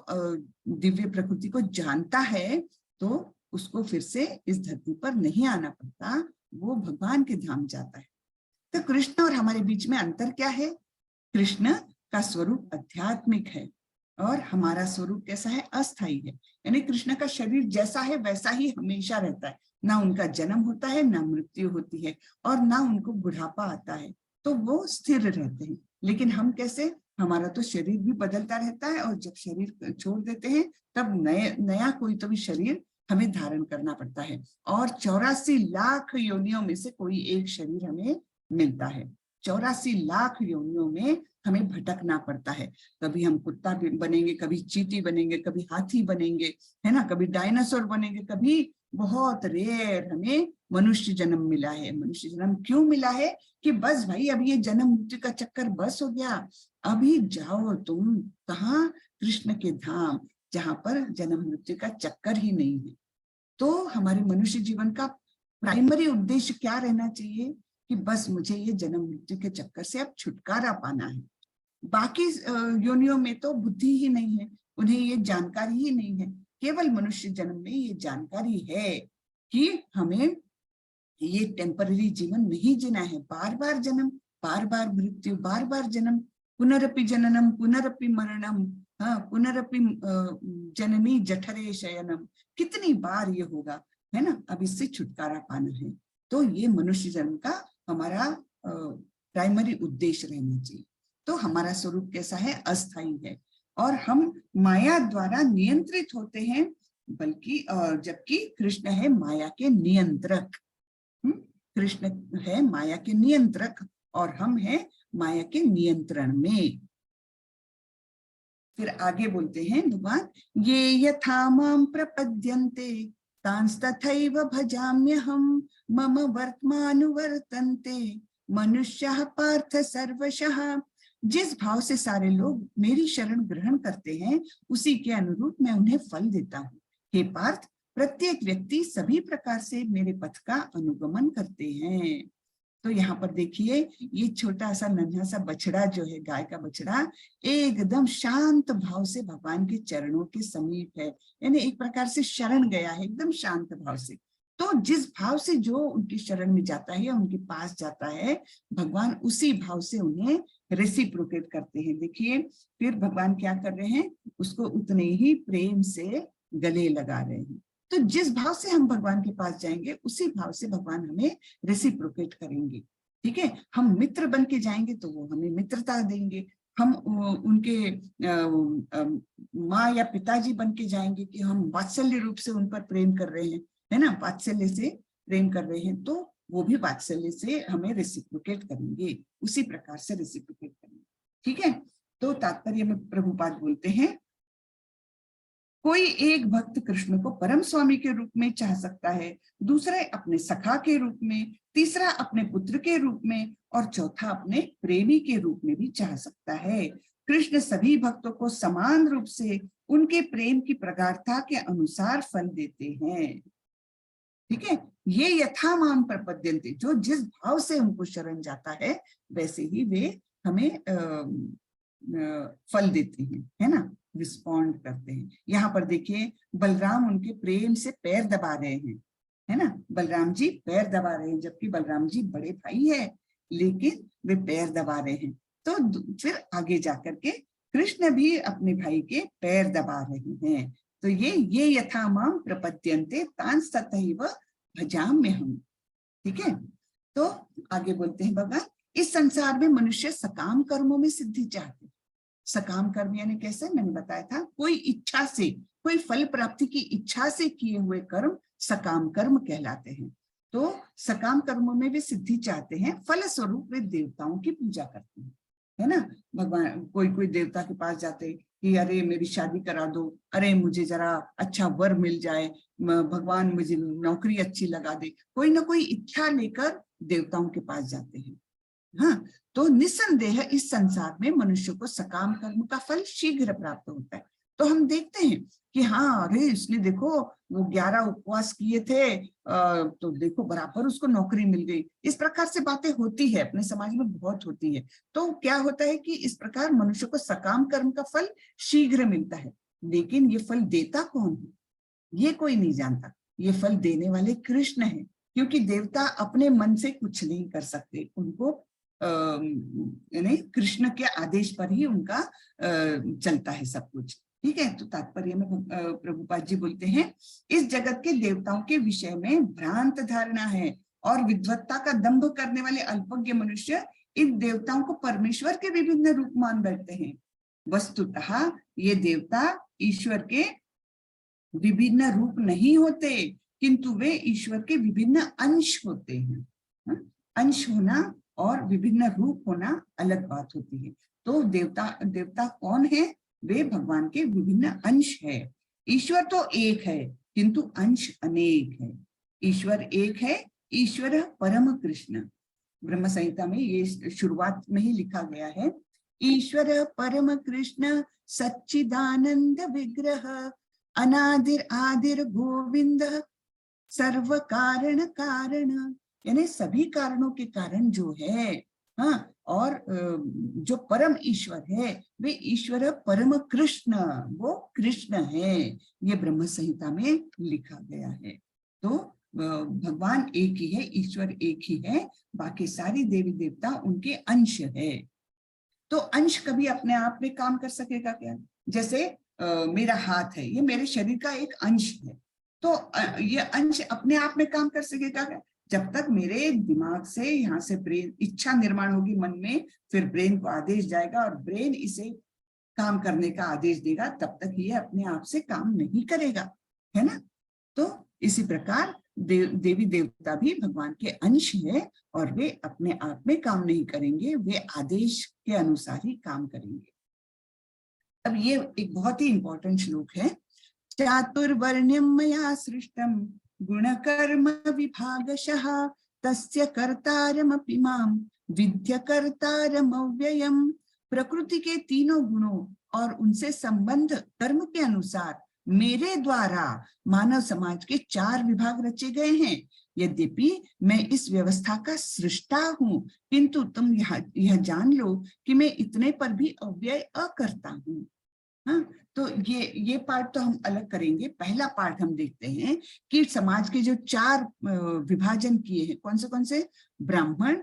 दिव्य प्रकृति को जानता है, तो उसको फिर से इस धरती पर नहीं आना पड़ता, वो भगवान के धाम जाता है। तो कृष्ण और हमारे बीच में अंतर क्या है? कृष्ण का स्वरूप आध्यात्मिक है और हमारा स्वरूप कैसा है? अस्थायी है। यानी कृष्ण का शरीर जैसा है वैसा ही हमेशा रहता है, ना उनका जन्म होता है, ना मृत्यु होती है, और ना उनको बुढ़ापा आता है, तो वो स्थिर रहते हैं। लेकिन हम कैसे? हमारा तो शरीर भी बदलता रहता है, और जब शरीर छोड़ देते हैं तब नया कोई तो भी शरीर हमें धारण करना पड़ता है। और 84 लाख योनियों में से कोई एक शरीर हमें मिलता है। 84 लाख योनियों में हमें भटकना पड़ता है। कभी हम कुत्ता बनेंगे, कभी चींटी बनेंगे, कभी हाथी बनेंगे, है ना, कभी डायनासोर बनेंगे, कभी बहुत रेयर हमें मनुष्य जन्म मिला है। मनुष्य जन्म क्यों मिला है? कि बस भाई अब ये जन्म मृत्यु का चक्कर बस हो गया, अभी जाओ तुम कहाँ? कृष्ण के धाम, जहां पर जन्म मृत्यु का चक्कर ही नहीं है। तो हमारे मनुष्य जीवन का प्राइमरी उद्देश्य क्या रहना चाहिए? कि बस मुझे ये जन्म मृत्यु के चक्कर से अब छुटकारा पाना है। बाकी योनियों में तो बुद्धि ही नहीं है, उन्हें ये जानकारी ही नहीं है। केवल मनुष्य जन्म में ये जानकारी है कि हमें ये टेम्पररी जीवन नहीं जीना है। बार बार जन्म, बार बार मृत्यु, बार बार जन्म, पुनरपि जननम पुनरपि मरणम, हाँ, पुनरपि जननी जठरे शयनम, कितनी बार ये होगा, है ना। अब इससे छुटकारा पाना है। तो ये मनुष्य जन्म का हमारा प्राइमरी उद्देश्य रहना चाहिए। तो हमारा स्वरूप कैसा है? अस्थायी है, और हम माया द्वारा नियंत्रित होते हैं, बल्कि जबकि कृष्ण है माया के नियंत्रक। कृष्ण है माया के नियंत्रक और हम हैं माया के नियंत्रण में। फिर आगे बोलते हैं भगवान, ये यथा माम प्रपद्यन्ते तांस्तथैव भजाम्यहम मम वर्त्मानुवर्तन्ते मनुष्यः पार्थ सर्वशः। जिस भाव से सारे लोग मेरी शरण ग्रहण करते हैं, उसी के अनुरूप मैं उन्हें फल देता हूँ। हे पार्थ, प्रत्येक व्यक्ति सभी प्रकार से मेरे पथ का अनुगमन करते हैं। तो यहाँ पर देखिए, ये छोटा सा नन्हा सा बछड़ा जो है, गाय का बछड़ा, एकदम शांत भाव से भगवान के चरणों के समीप है, यानी एक प्रकार से शरण गया है एकदम शांत भाव से। तो जिस भाव से जो उनकी शरण में जाता है, उनके पास जाता है, भगवान उसी भाव से उन्हें रेसिप्रोकेट करते हैं। देखिए फिर भगवान क्या कर रहे हैं, उसको उतने ही प्रेम से गले लगा रहे हैं। तो जिस भाव से हम भगवान के पास जाएंगे, उसी भाव से भगवान हमें रेसिप्रोकेट करेंगे। ठीक है, हम मित्र बन के जाएंगे तो वो हमें मित्रता देंगे। हम उनके माँ या पिताजी बन के जाएंगे कि हम वात्सल्य रूप से उन पर प्रेम कर रहे हैं, है ना, वात्सल्य से प्रेम कर रहे हैं, तो वो भी वात्सल्य से हमें रेसिप्रोकेट करेंगे, उसी प्रकार से रेसिप्रोकेट करेंगे। ठीक है, तो तात्पर्य में प्रभुपाद बोलते हैं, कोई एक भक्त कृष्ण को परम स्वामी के रूप में चाह सकता है, दूसरे अपने सखा के रूप में, तीसरा अपने पुत्र के रूप में, और चौथा अपने प्रेमी के रूप में भी चाह सकता है। कृष्ण सभी भक्तों को समान रूप से उनके प्रेम की प्रगाढ़ता के अनुसार फल देते हैं। ठीक है, ये यथा माम प्रपद्यन्ते, जो जिस भाव से उनको शरण जाता है, वैसे ही वे हमें फल देते हैं, है ना, रिस्पॉन्ड करते हैं। यहाँ पर देखिए, बलराम उनके प्रेम से पैर दबा रहे हैं, है ना, बलराम जी पैर दबा रहे हैं, जबकि बलराम जी बड़े भाई है, लेकिन वे पैर दबा रहे हैं। तो फिर आगे जाकर के कृष्ण भी अपने भाई के पैर दबा रहे हैं। तो ये यथा माम प्रपद्यन्ते तांस्तथैव भजाम्यहम्। ठीक है, तो आगे बोलते हैं भगवान, इस संसार में मनुष्य सकाम कर्मों में सिद्धि चाहते हैं। सकाम कर्म यानी कैसे, मैंने बताया था, कोई इच्छा से, कोई फल प्राप्ति की इच्छा से किए हुए कर्म सकाम कर्म कहलाते हैं। तो सकाम कर्मों में वे सिद्धि चाहते हैं, फल स्वरूप वे देवताओं की पूजा करते हैं, है ना। भगवान कोई देवता के पास जाते कि अरे मेरी शादी करा दो, अरे मुझे जरा अच्छा वर मिल जाए, भगवान मुझे नौकरी अच्छी लगा दे, कोई ना कोई इच्छा लेकर देवताओं के पास जाते हैं। हाँ, तो निस्संदेह इस संसार में मनुष्य को सकाम कर्म का फल शीघ्र प्राप्त होता है। तो हम देखते हैं कि हाँ, अरे इसने देखो वो 11 उपवास किए थे, तो देखो बराबर उसको नौकरी मिल गई। इस प्रकार से बातें होती है, अपने समाज में बहुत होती है। तो क्या होता है कि इस प्रकार मनुष्य को सकाम कर्म का फल शीघ्र मिलता है, लेकिन ये फल देता कौन है, ये कोई नहीं जानता। ये फल देने वाले कृष्ण है, क्योंकि देवता अपने मन से कुछ नहीं कर सकते, उनको यानी कृष्ण के आदेश पर ही उनका चलता है सब कुछ। ठीक है, तो तात्पर्य में प्रभुपाद जी बोलते हैं, इस जगत के देवताओं के विषय में भ्रांत धारणा है, और विद्वत्ता का दंभ करने वाले अल्पज्ञ मनुष्य इन देवताओं को परमेश्वर के विभिन्न रूप मान बैठते हैं। वस्तुतः ये देवता ईश्वर के विभिन्न रूप नहीं होते, किंतु वे ईश्वर के विभिन्न अंश होते हैं। अंश होना और विभिन्न रूप होना अलग बात होती है। तो देवता कौन है, वे भगवान के विभिन्न अंश है। ईश्वर तो एक है, किंतु अंश अनेक है। ईश्वर एक है, ईश्वर परम कृष्ण। ब्रह्म संहिता में ये शुरुआत में ही लिखा गया है, ईश्वर परम कृष्ण सच्चिदानंद विग्रह अनादिर आदिर गोविंद सर्व कारण कारण, यानी सभी कारणों के कारण जो है। हाँ, और जो परम ईश्वर है वे ईश्वर परम कृष्ण, वो कृष्ण है। ये ब्रह्म संहिता में लिखा गया है। तो भगवान एक ही है, ईश्वर एक ही है, बाकी सारी देवी देवता उनके अंश है। तो अंश कभी अपने आप में काम कर सकेगा क्या? जैसे मेरा हाथ है, ये मेरे शरीर का एक अंश है, तो ये अंश अपने आप में काम कर सकेगा क्या? जब तक मेरे दिमाग से, यहाँ से ब्रेन, इच्छा निर्माण होगी मन में, फिर ब्रेन को आदेश जाएगा और ब्रेन इसे काम करने का आदेश देगा, तब तक ये अपने आप से काम नहीं करेगा, है ना? तो इसी प्रकार देवी देवता भी भगवान के अंश है और वे अपने आप में काम नहीं करेंगे, वे आदेश के अनुसार ही काम करेंगे। अब ये एक बहुत ही इंपॉर्टेंट श्लोक है। चातुर्वर्ण्यम मया सृष्टम गुणकर्म विभागशः तस्य कर्तारमपि मां विद्य कर्तारमव्ययम्। प्रकृति के तीनों गुणों और उनसे संबंध कर्म के अनुसार मेरे द्वारा मानव समाज के 4 विभाग रचे गए हैं। यद्यपि मैं इस व्यवस्था का सृष्टा हूँ, किंतु तुम यह जान लो कि मैं इतने पर भी अव्यय अकर्ता हूँ। हाँ, तो ये पार्ट तो हम अलग करेंगे। पहला पार्ट हम देखते हैं कि समाज के जो 4 विभाजन किए हैं, कौन से? ब्राह्मण,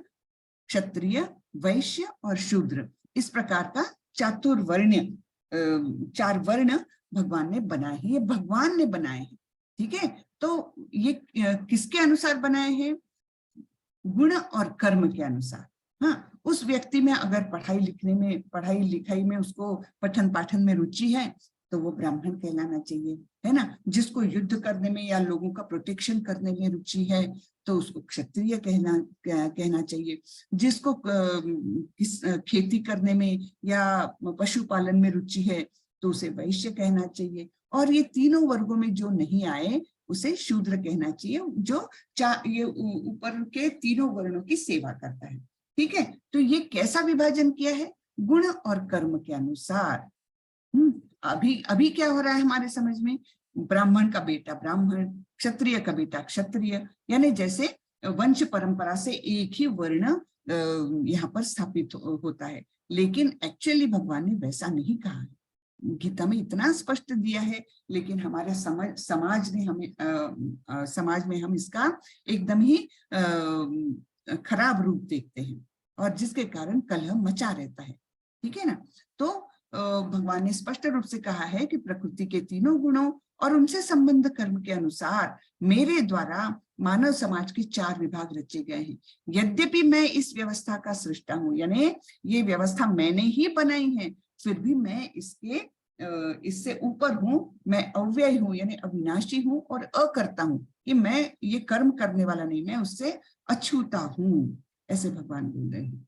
क्षत्रिय, वैश्य और शूद्र। इस प्रकार का चातुर्वर्ण्य 4 वर्ण भगवान ने बनाए हैं, ये भगवान ने बनाए हैं, ठीक है? तो ये किसके अनुसार बनाए हैं? गुण और कर्म के अनुसार। हाँ, उस व्यक्ति में अगर पढ़ाई लिखाई में उसको पठन पाठन में रुचि है तो वो ब्राह्मण कहलाना चाहिए, है ना? जिसको युद्ध करने में या लोगों का प्रोटेक्शन करने में रुचि है तो उसको क्षत्रिय कहना चाहिए। जिसको खेती करने में या पशुपालन में रुचि है तो उसे वैश्य कहना चाहिए। और ये तीनों वर्गों में जो नहीं आए उसे शूद्र कहना चाहिए, जो ये ऊपर के तीनों वर्णों की सेवा करता है, ठीक है? तो ये कैसा विभाजन किया है? गुण और कर्म के अनुसार। अभी क्या हो रहा है हमारे समझ में? ब्राह्मण का बेटा ब्राह्मण, क्षत्रिय का बेटा क्षत्रिय, यानी जैसे वंश परंपरा से एक ही वर्ण यहाँ पर स्थापित होता है। लेकिन एक्चुअली भगवान ने वैसा नहीं कहा है। गीता में इतना स्पष्ट दिया है, लेकिन हमारे समाज में हम इसका एकदम ही खराब रूप देखते हैं और जिसके कारण कलह मचा रहता है, ठीक है ना? तो भगवान ने स्पष्ट रूप से कहा है कि प्रकृति के तीनों गुणों और उनसे संबंध कर्म के अनुसार मेरे द्वारा मानव समाज के 4 विभाग रचे गए हैं। यद्यपि मैं इस व्यवस्था का सृष्टा हूँ, यानी ये व्यवस्था मैंने ही बनाई है, फिर भी मैं इससे ऊपर हूँ, मैं अव्यय हूँ यानी अविनाशी हूँ और अकर्ता हूँ, कि मैं ये कर्म करने वाला नहीं, मैं उससे अछूता हूँ, ऐसे भगवान बोल रहे हैं।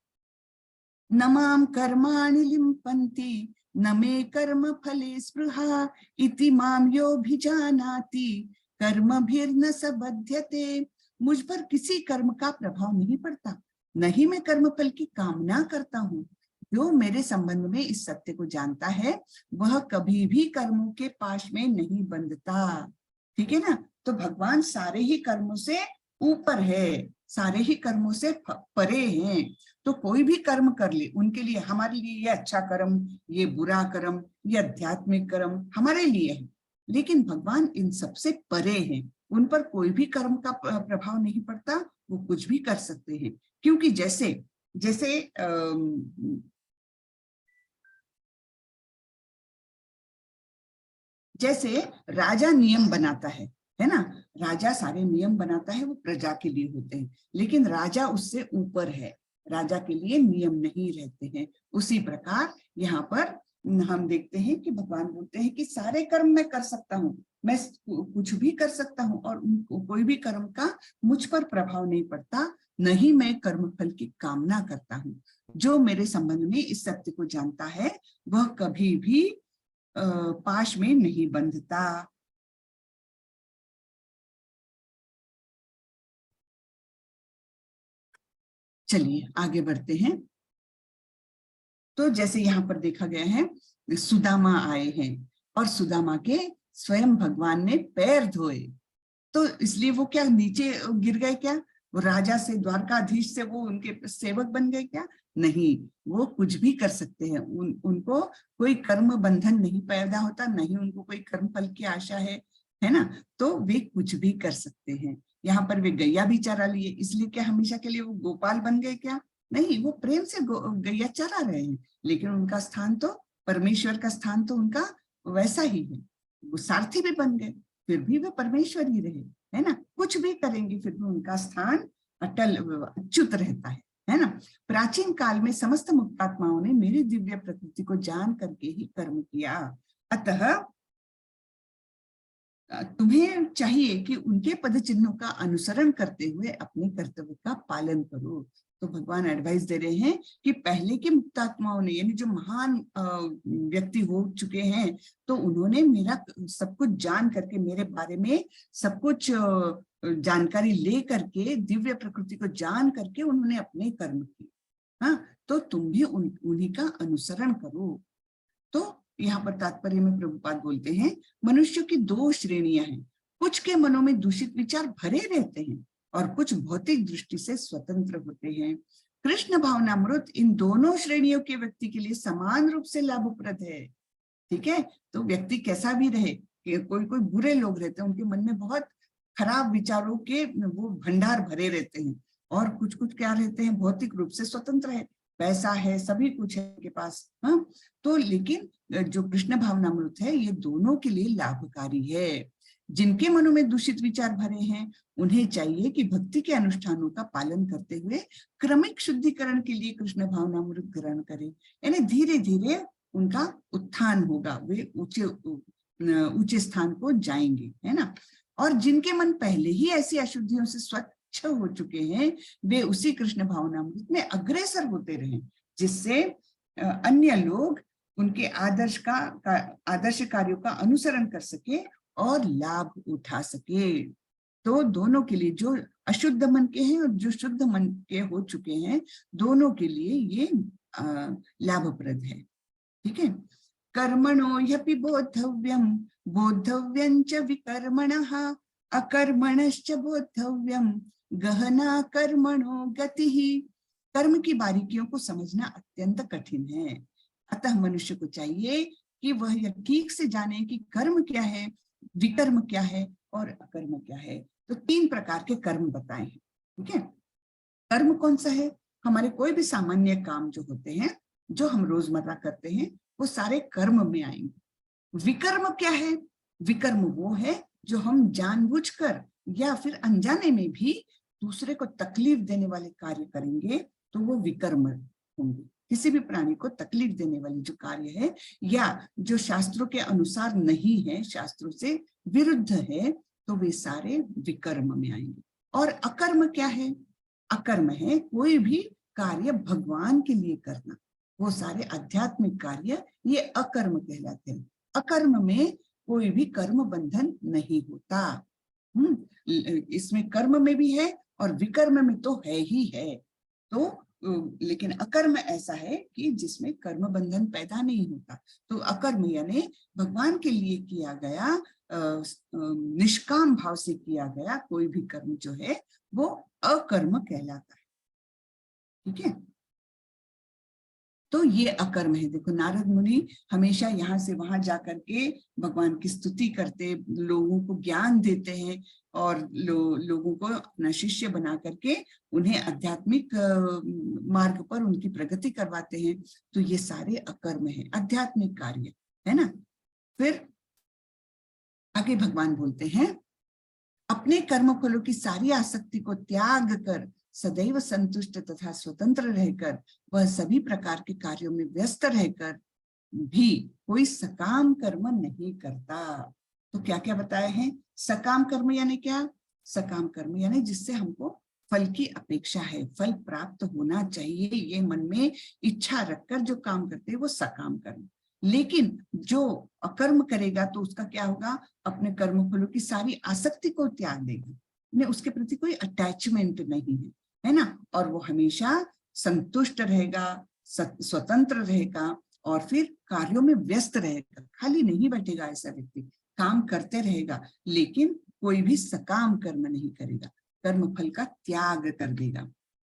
न माम कर्माणि लिम्पन्ति न मे कर्म फले स्पृहा इति माम योऽभिजानाति कर्मभिर्न स बध्यते। मुझ पर किसी कर्म का प्रभाव नहीं पड़ता, नहीं मैं कर्म फल की कामना करता हूँ। जो मेरे संबंध में इस सत्य को जानता है वह कभी भी कर्मों के पाश में नहीं बंधता, ठीक है ना? तो भगवान सारे ही कर्मों से ऊपर है, सारे ही कर्मों से परे हैं। तो कोई भी कर्म कर ले, उनके लिए, हमारे लिए ये अच्छा कर्म, ये बुरा कर्म, ये आध्यात्मिक कर्म हमारे लिए है, लेकिन भगवान इन सबसे परे हैं। उन पर कोई भी कर्म का प्रभाव नहीं पड़ता, वो कुछ भी कर सकते हैं। क्योंकि जैसे राजा नियम बनाता है ना? राजा सारे नियम बनाता है, वो प्रजा के लिए होते हैं, लेकिन राजा उससे ऊपर है, राजा के लिए नियम नहीं रहते हैं। उसी प्रकार यहाँ पर हम देखते हैं कि भगवान बोलते हैं कि सारे कर्म मैं कर सकता हूँ, मैं कुछ भी कर सकता हूँ और कोई भी कर्म का मुझ पर प्रभाव नहीं पड़ता, नहीं मैं कर्म फल की कामना करता हूँ। जो मेरे संबंध में इस सत्य को जानता है वह कभी भी पाश में नहीं बंधता। चलिए आगे बढ़ते हैं। तो जैसे यहाँ पर देखा गया है, सुदामा आए हैं और सुदामा के स्वयं भगवान ने पैर धोए, तो इसलिए वो क्या नीचे गिर गए क्या? वो राजा से, द्वारकाधीश से वो उनके सेवक बन गए क्या? नहीं, वो कुछ भी कर सकते हैं। उनको कोई कर्म बंधन नहीं पैदा होता, नहीं उनको कोई कर्म फल की आशा है ना? तो वे कुछ भी कर सकते हैं। यहाँ पर वे गैया भी चरा लिए, इसलिए क्या हमेशा के लिए वो गोपाल बन गए क्या? नहीं, वो प्रेम से गैया चरा रहे हैं, लेकिन उनका स्थान तो, परमेश्वर का स्थान तो उनका वैसा ही है। वो सारथी भी बन गए, फिर भी वे परमेश्वर ही रहे, है ना। कुछ भी करेंगे फिर भी उनका स्थान अटल अच्युत रहता है ना। प्राचीन काल में समस्त मुक्तात्माओं ने मेरी दिव्य प्रकृति को जान करके ही कर्म किया, अतः तुम्हें चाहिए कि उनके पद चिन्हों का अनुसरण करते हुए अपने कर्तव्य का पालन करो। तो भगवान एडवाइस दे रहे हैं कि पहले के मुक्तात्माओं ने, यानी जो महान व्यक्ति हो चुके हैं, तो उन्होंने मेरा सब कुछ जान करके, मेरे बारे में सब कुछ जानकारी ले करके, दिव्य प्रकृति को जान करके उन्होंने अपने कर्म किए। हाँ, तो तुम भी उन्हीं का अनुसरण करो। तो यहाँ पर तात्पर्य में प्रभुपाद बोलते हैं, मनुष्य की दो श्रेणियां हैं, कुछ के मनों में दूषित विचार भरे रहते हैं और कुछ भौतिक दृष्टि से स्वतंत्र होते हैं। कृष्ण भावनामृत इन दोनों श्रेणियों के व्यक्ति के लिए समान रूप से लाभप्रद है। ठीक है, तो व्यक्ति कैसा भी रहे, कोई कोई बुरे लोग रहते हैं, उनके मन में बहुत खराब विचारों के वो भंडार भरे रहते हैं, और कुछ कुछ क्या रहते हैं, भौतिक रूप से स्वतंत्र है, पैसा है, सभी कुछ है उनके पास। हाँ, तो लेकिन जो कृष्ण भावनामृत है ये दोनों के लिए लाभकारी है। जिनके मनों में दूषित विचार भरे हैं, उन्हें चाहिए कि भक्ति के अनुष्ठानों का पालन करते हुए क्रमिक शुद्धिकरण के लिए कृष्ण भावनामृत ग्रहण करें, यानी धीरे धीरे उनका उत्थान होगा, वे ऊंचे स्थान को जाएंगे, है ना। और जिनके मन पहले ही ऐसी अशुद्धियों से स्वच्छ हो चुके हैं, वे उसी कृष्ण भावनामृत में अग्रसर होते रहें, जिससे अन्य लोग उनके आदर्श कार्यों का अनुसरण कर सके और लाभ उठा सके। तो दोनों के लिए, जो अशुद्ध मन के हैं और जो शुद्ध मन के हो चुके हैं, दोनों के लिए ये लाभप्रद है। ठीक है, कर्मणो ह्यपि बोद्धव्यम बोद्धव्यं च विकर्मणः अकर्मणश्च बोद्धव्यम गहना कर्मणो गतिः। कर्म की बारीकियों को समझना अत्यंत कठिन है, अतः मनुष्य को चाहिए कि वह यह ठीक से जाने कि कर्म क्या है, विकर्म क्या है और अकर्म क्या है। तो 3 प्रकार के कर्म बताए हैं। ठीक है, कर्म कौन सा है, हमारे कोई भी सामान्य काम जो होते हैं, जो हम रोजमर्रा करते हैं, वो सारे कर्म में आएंगे। विकर्म क्या है, विकर्म वो है जो हम जानबूझकर या फिर अनजाने में भी दूसरे को तकलीफ देने वाले कार्य करेंगे, तो वो विकर्म होंगे। किसी भी प्राणी को तकलीफ देने वाली जो कार्य है, या जो शास्त्रों के अनुसार नहीं है, शास्त्रों से विरुद्ध है, तो वे सारे विकर्म में आएंगे। और अकर्म क्या है, अकर्म है कोई भी कार्य भगवान के लिए करना, वो सारे आध्यात्मिक कार्य ये अकर्म कहलाते हैं। अकर्म में कोई भी कर्म बंधन नहीं होता। इसमें कर्म में भी है और विकर्म में तो है ही है। तो लेकिन अकर्म ऐसा है कि जिसमें कर्म बंधन पैदा नहीं होता। तो अकर्म यानी भगवान के लिए किया गया, निष्काम भाव से किया गया कोई भी कर्म जो है वो अकर्म कहलाता है। ठीक है, तो ये अकर्म है। देखो, नारद मुनि हमेशा यहाँ से वहां जाकर के भगवान की स्तुति करते, लोगों को ज्ञान देते हैं और लोगों को अपना शिष्य बना करके उन्हें आध्यात्मिक मार्ग पर उनकी प्रगति करवाते हैं। तो ये सारे अकर्म है, आध्यात्मिक कार्य है ना। फिर आगे भगवान बोलते हैं, अपने कर्म फलों की सारी आसक्ति को त्याग कर सदैव संतुष्ट तथा स्वतंत्र रहकर वह सभी प्रकार के कार्यों में व्यस्त रहकर भी कोई सकाम कर्म नहीं करता। तो क्या क्या बताए हैं, सकाम कर्म यानी क्या, सकाम कर्म यानी जिससे हमको फल की अपेक्षा है, फल प्राप्त होना चाहिए, ये मन में इच्छा रखकर जो काम करते हैं वो सकाम कर्म। लेकिन जो अकर्म करेगा तो उसका क्या होगा, अपने कर्म फलों की सारी आसक्ति को त्याग देगा, उसके प्रति कोई अटैचमेंट नहीं है ना, और वो हमेशा संतुष्ट रहेगा, स्वतंत्र रहेगा और फिर कार्यों में व्यस्त रहेगा, खाली नहीं बैठेगा। ऐसा व्यक्ति काम करते रहेगा लेकिन कोई भी सकाम कर्म नहीं करेगा, कर्म फल का त्याग कर देगा।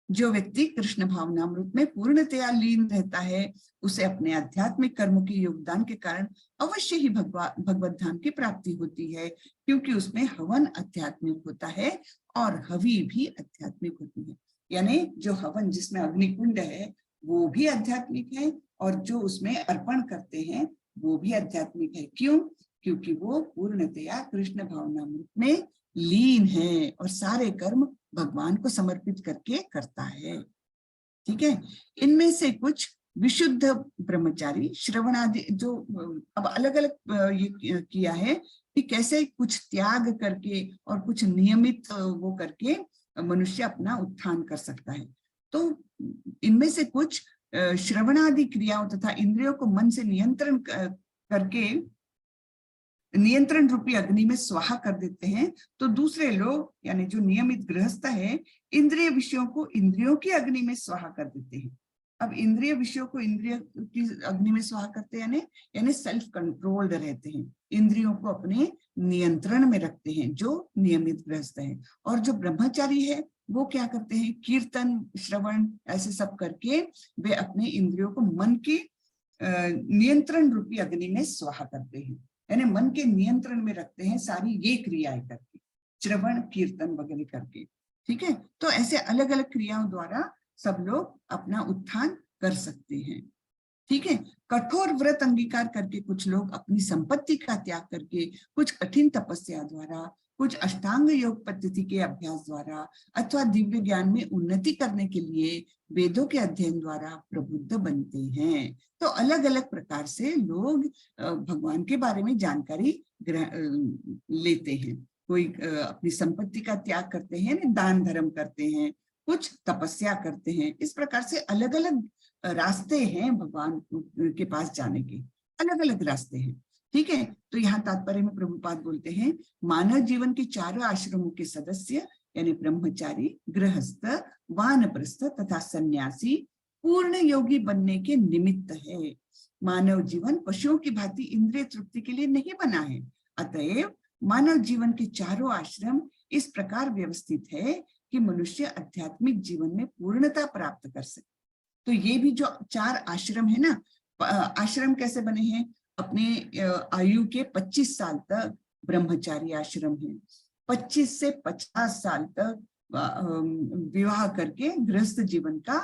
जो व्यक्ति कृष्ण भावनामृत में पूर्णतया लीन रहता है, उसे अपने आध्यात्मिक कर्मों के योगदान के कारण अवश्य ही भगवत धाम की प्राप्ति होती है, क्योंकि उसमें हवन आध्यात्मिक होता है और हवि भी आध्यात्मिक होती है। यानी जो हवन जिसमें अग्निकुंड है वो भी आध्यात्मिक है, और जो उसमें अर्पण करते हैं वो भी आध्यात्मिक है। क्यों? क्योंकि वो पूर्णतया कृष्ण भावनामृत में लीन है और सारे कर्म भगवान को समर्पित करके करता है। ठीक है, इनमें से कुछ विशुद्ध ब्रह्मचारी श्रवण आदि जो अब अलग अलग ये किया है कि कैसे कुछ त्याग करके और कुछ नियमित वो करके मनुष्य अपना उत्थान कर सकता है। तो इनमें से कुछ श्रवण आदि क्रियाओं तथा इंद्रियों को मन से नियंत्रण करके नियंत्रण रूपी अग्नि में स्वाहा कर देते हैं। तो दूसरे लोग यानी जो नियमित गृहस्थ है इंद्रिय विषयों को इंद्रियों की अग्नि में स्वाहा कर देते हैं। अब इंद्रिय विषयों को इंद्रिय की अग्नि में स्वाहा करते हैं यानी सेल्फ कंट्रोल्ड रहते हैं, इंद्रियों को अपने नियंत्रण में रखते हैं जो नियमित गृहस्थ है। और जो ब्रह्मचारी है वो क्या करते हैं, कीर्तन श्रवण ऐसे सब करके वे अपने इंद्रियों को मन के नियंत्रण रूपी अग्नि में स्वाहा करते हैं, यानी मन के नियंत्रण में रखते हैं सारी ये क्रियाएं करके, श्रवण कीर्तन वगैरह करके। ठीक है, तो ऐसे अलग अलग क्रियाओं द्वारा सब लोग अपना उत्थान कर सकते हैं। ठीक है, कठोर व्रत अंगीकार करके कुछ लोग अपनी संपत्ति का त्याग करके, कुछ कठिन तपस्या द्वारा, कुछ अष्टांग योग पद्धति के अभ्यास द्वारा अथवा दिव्य ज्ञान में उन्नति करने के लिए वेदों के अध्ययन द्वारा प्रबुद्ध बनते हैं। तो अलग अलग प्रकार से लोग भगवान के बारे में जानकारी लेते हैं। कोई अपनी संपत्ति का त्याग करते हैं, दान धर्म करते हैं, कुछ तपस्या करते हैं। इस प्रकार से अलग अलग रास्ते हैं भगवान के पास जाने के, अलग अलग रास्ते हैं। ठीक है, तो यहाँ तात्पर्य में प्रभुपाद बोलते हैं मानव जीवन के चारों आश्रमों के सदस्य यानी ब्रह्मचारी, गृहस्थ, वानप्रस्थ तथा सन्यासी पूर्ण योगी बनने के निमित्त है। मानव जीवन पशुओं की भांति इंद्रिय तृप्ति के लिए नहीं बना है, अतएव मानव जीवन के चारों आश्रम इस प्रकार व्यवस्थित है कि मनुष्य आध्यात्मिक जीवन में पूर्णता प्राप्त कर सके। तो ये भी जो 4 आश्रम है ना, आश्रम कैसे बने हैं, अपने आयु के 25 साल तक ब्रह्मचारी आश्रम है, 25 से 50 साल तक विवाह करके गृहस्थ जीवन का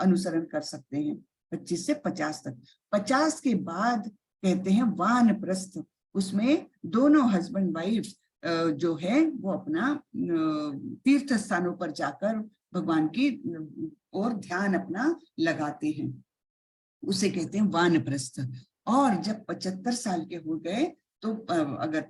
अनुसरण कर सकते हैं, 25 से 50 तक। 50 के बाद कहते हैं वानप्रस्थ, उसमें दोनों हस्बैंड वाइफ जो है वो अपना तीर्थ स्थानों पर जाकर भगवान की और ध्यान अपना लगाते हैं, उसे कहते हैं वानप्रस्थ। और जब 75 साल के हो गए तो अगर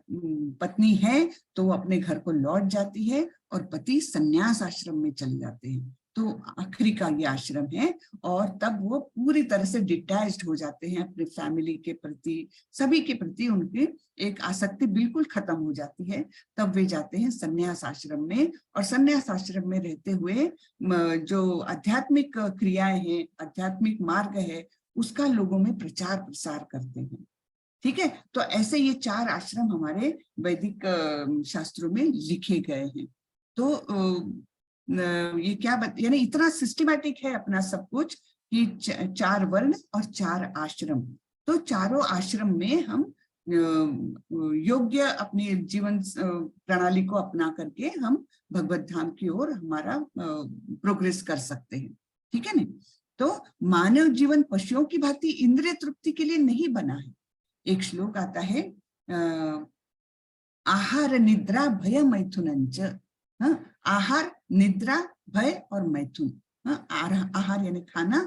पत्नी है तो वो अपने घर को लौट जाती है और पति संन्यास आश्रम में चले जाते हैं। तो आखिरी का ये आश्रम है, और तब वो पूरी तरह से डिटैच्ड हो जाते हैं अपनी फैमिली के प्रति, सभी के प्रति उनकी एक आसक्ति बिल्कुल खत्म हो जाती है। तब वे जाते हैं संन्यास आश्रम में, और संन्यास आश्रम में रहते हुए जो आध्यात्मिक क्रियाएं हैं, आध्यात्मिक मार्ग है, उसका लोगों में प्रचार प्रसार करते हैं। ठीक है, तो ऐसे ये 4 आश्रम हमारे वैदिक शास्त्रों में लिखे गए हैं। तो ये क्या यानी इतना सिस्टमैटिक है अपना सब कुछ कि 4 वर्ण और 4 आश्रम। तो चारों आश्रम में हम योग्य अपने जीवन प्रणाली को अपना करके हम भगवत धाम की ओर हमारा प्रोग्रेस कर सकते हैं। ठीक है ना, तो मानव जीवन पशुओं की भांति इंद्रिय तृप्ति के लिए नहीं बना है। एक श्लोक आता है आहार निद्रा भय मैथुनंच, आहार निद्रा भय और मैथुन। आहार यानी खाना,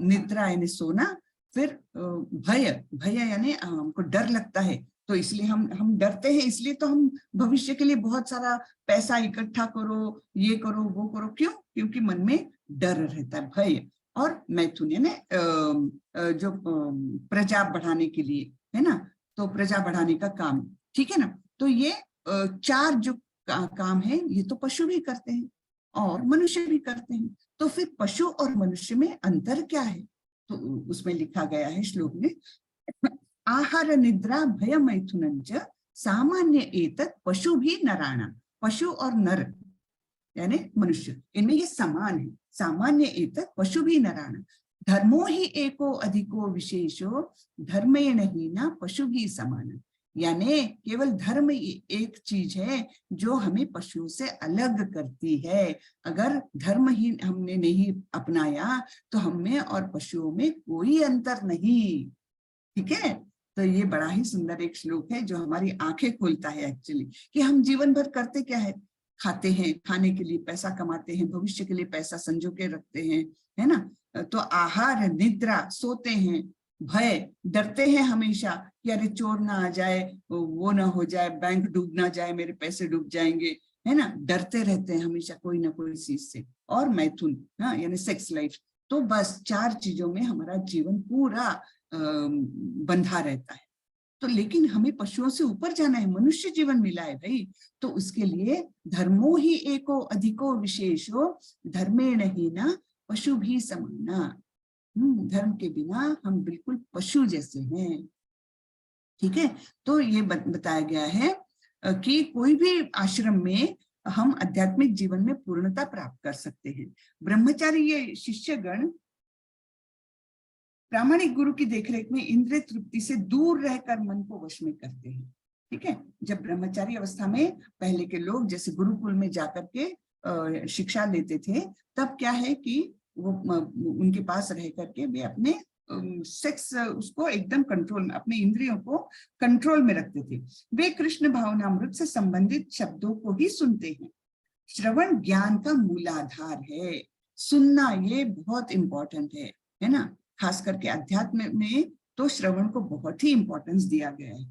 निद्रा यानी सोना, फिर भय, भय यानी हमको डर लगता है, तो इसलिए हम डरते हैं, इसलिए तो हम भविष्य के लिए बहुत सारा पैसा इकट्ठा करो, ये करो वो करो। क्यों? क्योंकि मन में डर रहता है, भय। और मैथुन यानी जो प्रजा बढ़ाने के लिए है ना, तो प्रजा बढ़ाने का काम। ठीक है ना, तो ये 4 जो काम है ये तो पशु भी करते हैं और मनुष्य भी करते हैं। तो फिर पशु और मनुष्य में अंतर क्या है? तो उसमें लिखा गया है श्लोक में, आहार निद्रा भय मैथुनंच सामान्य एतत् पशु भी नराणा। पशु और नर यानी मनुष्य, इनमें ये समान है। सामान्य एतत् पशु भी नराणा धर्मो ही एको अधिको विशेषो धर्मेण ही न पशु भी समान। यानी केवल धर्म ही एक चीज है जो हमें पशुओं से अलग करती है। अगर धर्म ही हमने नहीं अपनाया तो हमें और पशुओं में कोई अंतर नहीं। ठीक है, तो ये बड़ा ही सुंदर एक श्लोक है जो हमारी आंखें खोलता है एक्चुअली, कि हम जीवन भर करते क्या है, खाते हैं, खाने के लिए पैसा कमाते हैं, भविष्य के लिए पैसा संजो के रखते हैं, है ना। तो आहार, निद्रा, सोते हैं, भय, डरते हैं हमेशा कि अरे चोर ना आ जाए, वो ना हो जाए, बैंक डूब ना जाए, मेरे पैसे डूब जाएंगे, है ना। डरते रहते हैं हमेशा कोई ना कोई चीज से। और मैथुन, हाँ, यानी सेक्स लाइफ। तो बस 4 चीजों में हमारा जीवन पूरा बंधा रहता है। तो लेकिन हमें पशुओं से ऊपर जाना है, मनुष्य जीवन मिला है भाई, तो उसके लिए धर्मो ही एको अधिको विशेषो धर्मेण हीना पशु भी समाना। धर्म के बिना हम बिल्कुल पशु जैसे हैं। ठीक है, तो ये बताया गया है कि कोई भी आश्रम में हम आध्यात्मिक जीवन में पूर्णता प्राप्त कर सकते हैं। ब्रह्मचारी ये शिष्यगण प्रामाणिक गुरु की देखरेख में इंद्रिय तृप्ति से दूर रहकर मन को वश में करते हैं। ठीक है, जब ब्रह्मचारी अवस्था में पहले के लोग जैसे गुरुकुल में जाकर के शिक्षा लेते थे, तब क्या है कि वो उनके पास रह करके वे अपने सेक्स उसको एकदम कंट्रोल में, अपने इंद्रियों को कंट्रोल में रखते थे। वे कृष्ण भावनामृत से संबंधित शब्दों को ही सुनते हैं। श्रवण ज्ञान का मूलाधार है। सुनना ये बहुत इंपॉर्टेंट है ना। खास करके अध्यात्म में तो श्रवण को बहुत ही इंपॉर्टेंस दिया गया है।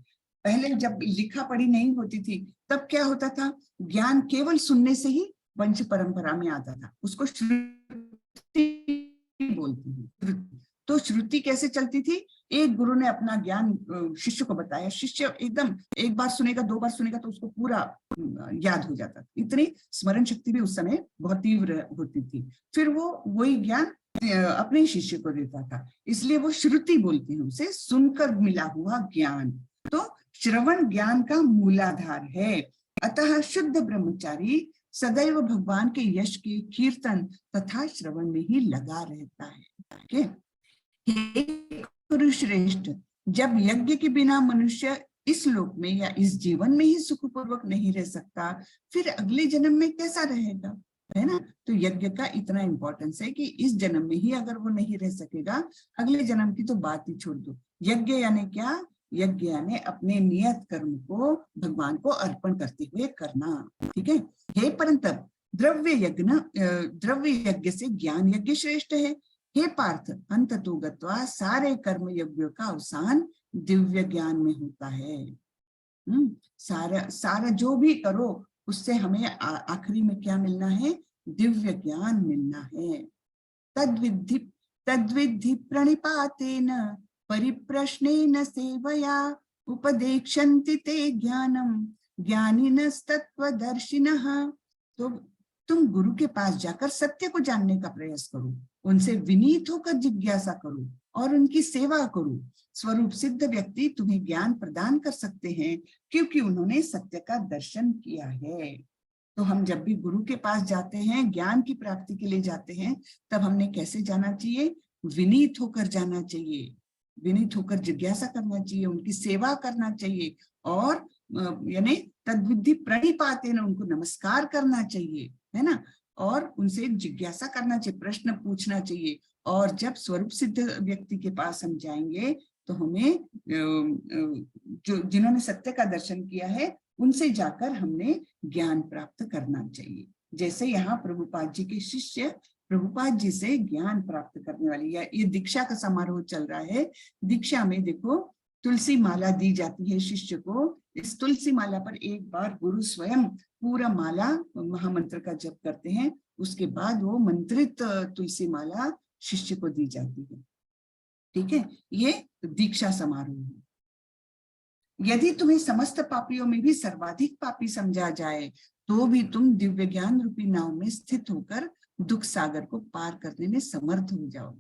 पहले जब लिखा पढ़ी नहीं होती थी तब क्या होता था, ज्ञान केवल सुनने से ही वंश परंपरा में आता था, उसको श्रुति बोलते हैं। तो श्रुति कैसे चलती थी, एक गुरु ने अपना ज्ञान शिष्य को बताया, शिष्य एकदम एक बार सुनेगा, 2 बार सुनेगा तो उसको पूरा याद हो जाता। इतनी स्मरण शक्ति भी उस समय बहुत तीव्र होती थी। फिर वो वही ज्ञान अपने शिष्य को देता था, इसलिए वो श्रुति बोलते हैं उसे, सुनकर मिला हुआ ज्ञान। तो श्रवण ज्ञान का मूलाधार है। अतः शुद्ध ब्रह्मचारी सदैव भगवान के यश के कीर्तन तथा श्रवण में ही लगा रहता है। कुरुश्रेष्ठ, जब यज्ञ के बिना मनुष्य इस लोक में या इस जीवन में ही सुखपूर्वक नहीं रह सकता, फिर अगले जन्म में कैसा रहेगा, है ना। तो यज्ञ का इतना इंपॉर्टेंस है कि इस जन्म में ही अगर वो नहीं रह सकेगा, अगले जन्म की तो बात ही छोड़ दो। यज्ञ यानी क्या, यज्ञ यानी अपने नियत कर्म को भगवान को अर्पण करते हुए करना। ठीक है, हे परंतप द्रव्य यज्ञ से ज्ञान यज्ञ श्रेष्ठ है। हे पार्थ, अंततो गत्वा सारे कर्म यज्ञों का अवसान दिव्य ज्ञान में होता है। सारा जो भी करो उससे हमें आखिरी में क्या मिलना है, दिव्य ज्ञान मिलना है। तद्विद्धि प्रणिपातेन परिप्रश्नेन सेवया उपदेक्षन्ति ते ज्ञानम ज्ञानिनस्तत्वदर्शिनः। तो तुम गुरु के पास जाकर सत्य को जानने का प्रयास करो, उनसे विनीत होकर जिज्ञासा करो और उनकी सेवा करो। स्वरूप सिद्ध व्यक्ति तुम्हें ज्ञान प्रदान कर सकते हैं क्योंकि उन्होंने सत्य का दर्शन किया है। तो हम जब भी गुरु के पास जाते हैं, ज्ञान की प्राप्ति के लिए जाते हैं, तब हमने कैसे जाना चाहिए, विनीत होकर जाना चाहिए, विनीत होकर जिज्ञासा करना चाहिए, उनकी सेवा करना चाहिए और यानी तद्विद्धि प्रणिपातेन, उनको नमस्कार करना चाहिए, है ना, और उनसे जिज्ञासा करना चाहिए, प्रश्न पूछना चाहिए। और जब स्वरूप सिद्ध व्यक्ति के पास हम जाएंगे तो हमें जो जिन्होंने सत्य का दर्शन किया है उनसे जाकर हमने ज्ञान प्राप्त करना चाहिए। जैसे यहाँ प्रभुपाद जी के शिष्य प्रभुपाद जी से ज्ञान प्राप्त करने वाली, या ये दीक्षा का समारोह चल रहा है। दीक्षा में देखो तुलसी माला दी जाती है शिष्य को। इस तुलसी माला पर एक बार गुरु स्वयं पूरा माला महामंत्र का जप करते हैं, उसके बाद वो मंत्रित तुलसी माला शिष्य को दी जाती है। ठीक है, ये दीक्षा समारोह है। यदि तुम्हें समस्त पापियों में भी सर्वाधिक पापी समझा जाए तो भी तुम दिव्य ज्ञान रूपी नाव में स्थित होकर दुख सागर को पार करने में समर्थ हो जाओ।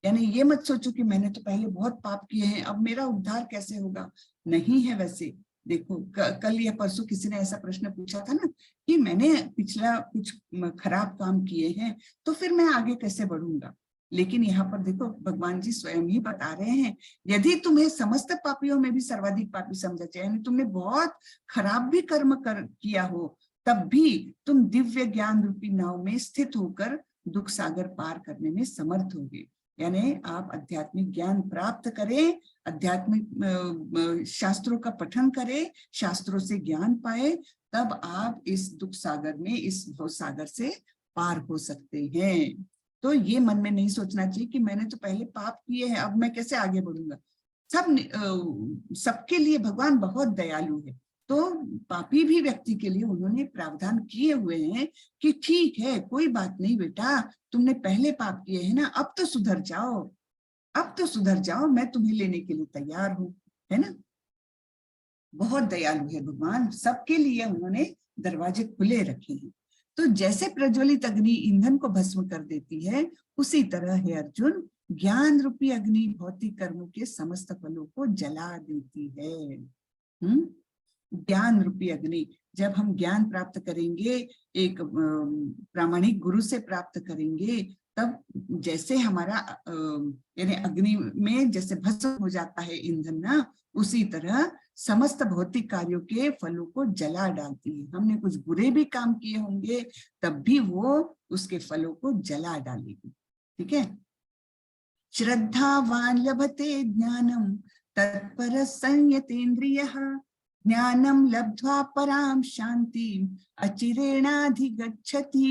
यानी ये मत सोचो कि मैंने तो पहले बहुत पाप किए हैं, अब मेरा उद्धार कैसे होगा। नहीं है वैसे। देखो कल या परसों किसी ने ऐसा प्रश्न पूछा था ना कि मैंने पिछला कुछ खराब काम किए हैं तो फिर मैं आगे कैसे बढ़ूंगा। लेकिन यहाँ पर देखो भगवान जी स्वयं ही बता रहे हैं, यदि तुम्हें समस्त पापियों में भी सर्वाधिक पापी समझा जाए, यानी तुमने बहुत खराब भी कर्म किया हो, तब भी तुम दिव्य ज्ञान रूपी नाव में स्थित होकर दुख सागर पार करने में समर्थ होगे। यानी आप आध्यात्मिक ज्ञान प्राप्त करें, आध्यात्मिक शास्त्रों का पठन करें, शास्त्रों से ज्ञान पाए, तब आप इस दुख सागर में, इस भव सागर से पार हो सकते हैं। तो ये मन में नहीं सोचना चाहिए कि मैंने तो पहले पाप किए हैं, अब मैं कैसे आगे बढ़ूंगा। सबके लिए भगवान बहुत दयालु है, तो पापी भी व्यक्ति के लिए उन्होंने प्रावधान किए हुए हैं कि ठीक है, कोई बात नहीं बेटा, तुमने पहले पाप किए हैं ना, अब तो सुधर जाओ, अब तो सुधर जाओ, मैं तुम्हें लेने के लिए तैयार हूं, है ना। बहुत दयालु है भगवान, सबके लिए उन्होंने दरवाजे खुले रखे हैं। तो जैसे प्रज्वलित अग्नि ईंधन को भस्म कर देती है, उसी तरह है अर्जुन, ज्ञान रूपी अग्नि भौतिक कर्मों के समस्त फलों को जला देती है। ज्ञान रूपी अग्नि, जब हम ज्ञान प्राप्त करेंगे, एक प्रामाणिक गुरु से प्राप्त करेंगे, तब जैसे हमारा यानी अग्नि में जैसे भस्म हो जाता है ईंधन ना, उसी तरह समस्त भौतिक कार्यों के फलों को जला डालती है। हमने कुछ बुरे भी काम किए होंगे, तब भी वो उसके फलों को जला डालेगी। ठीक है। श्रद्धावान लभते ज्ञानम तत्पर संयतेन्द्रियः, ज्ञानम लब्ध्वा पराम शांति अचिरेणाधिगच्छति।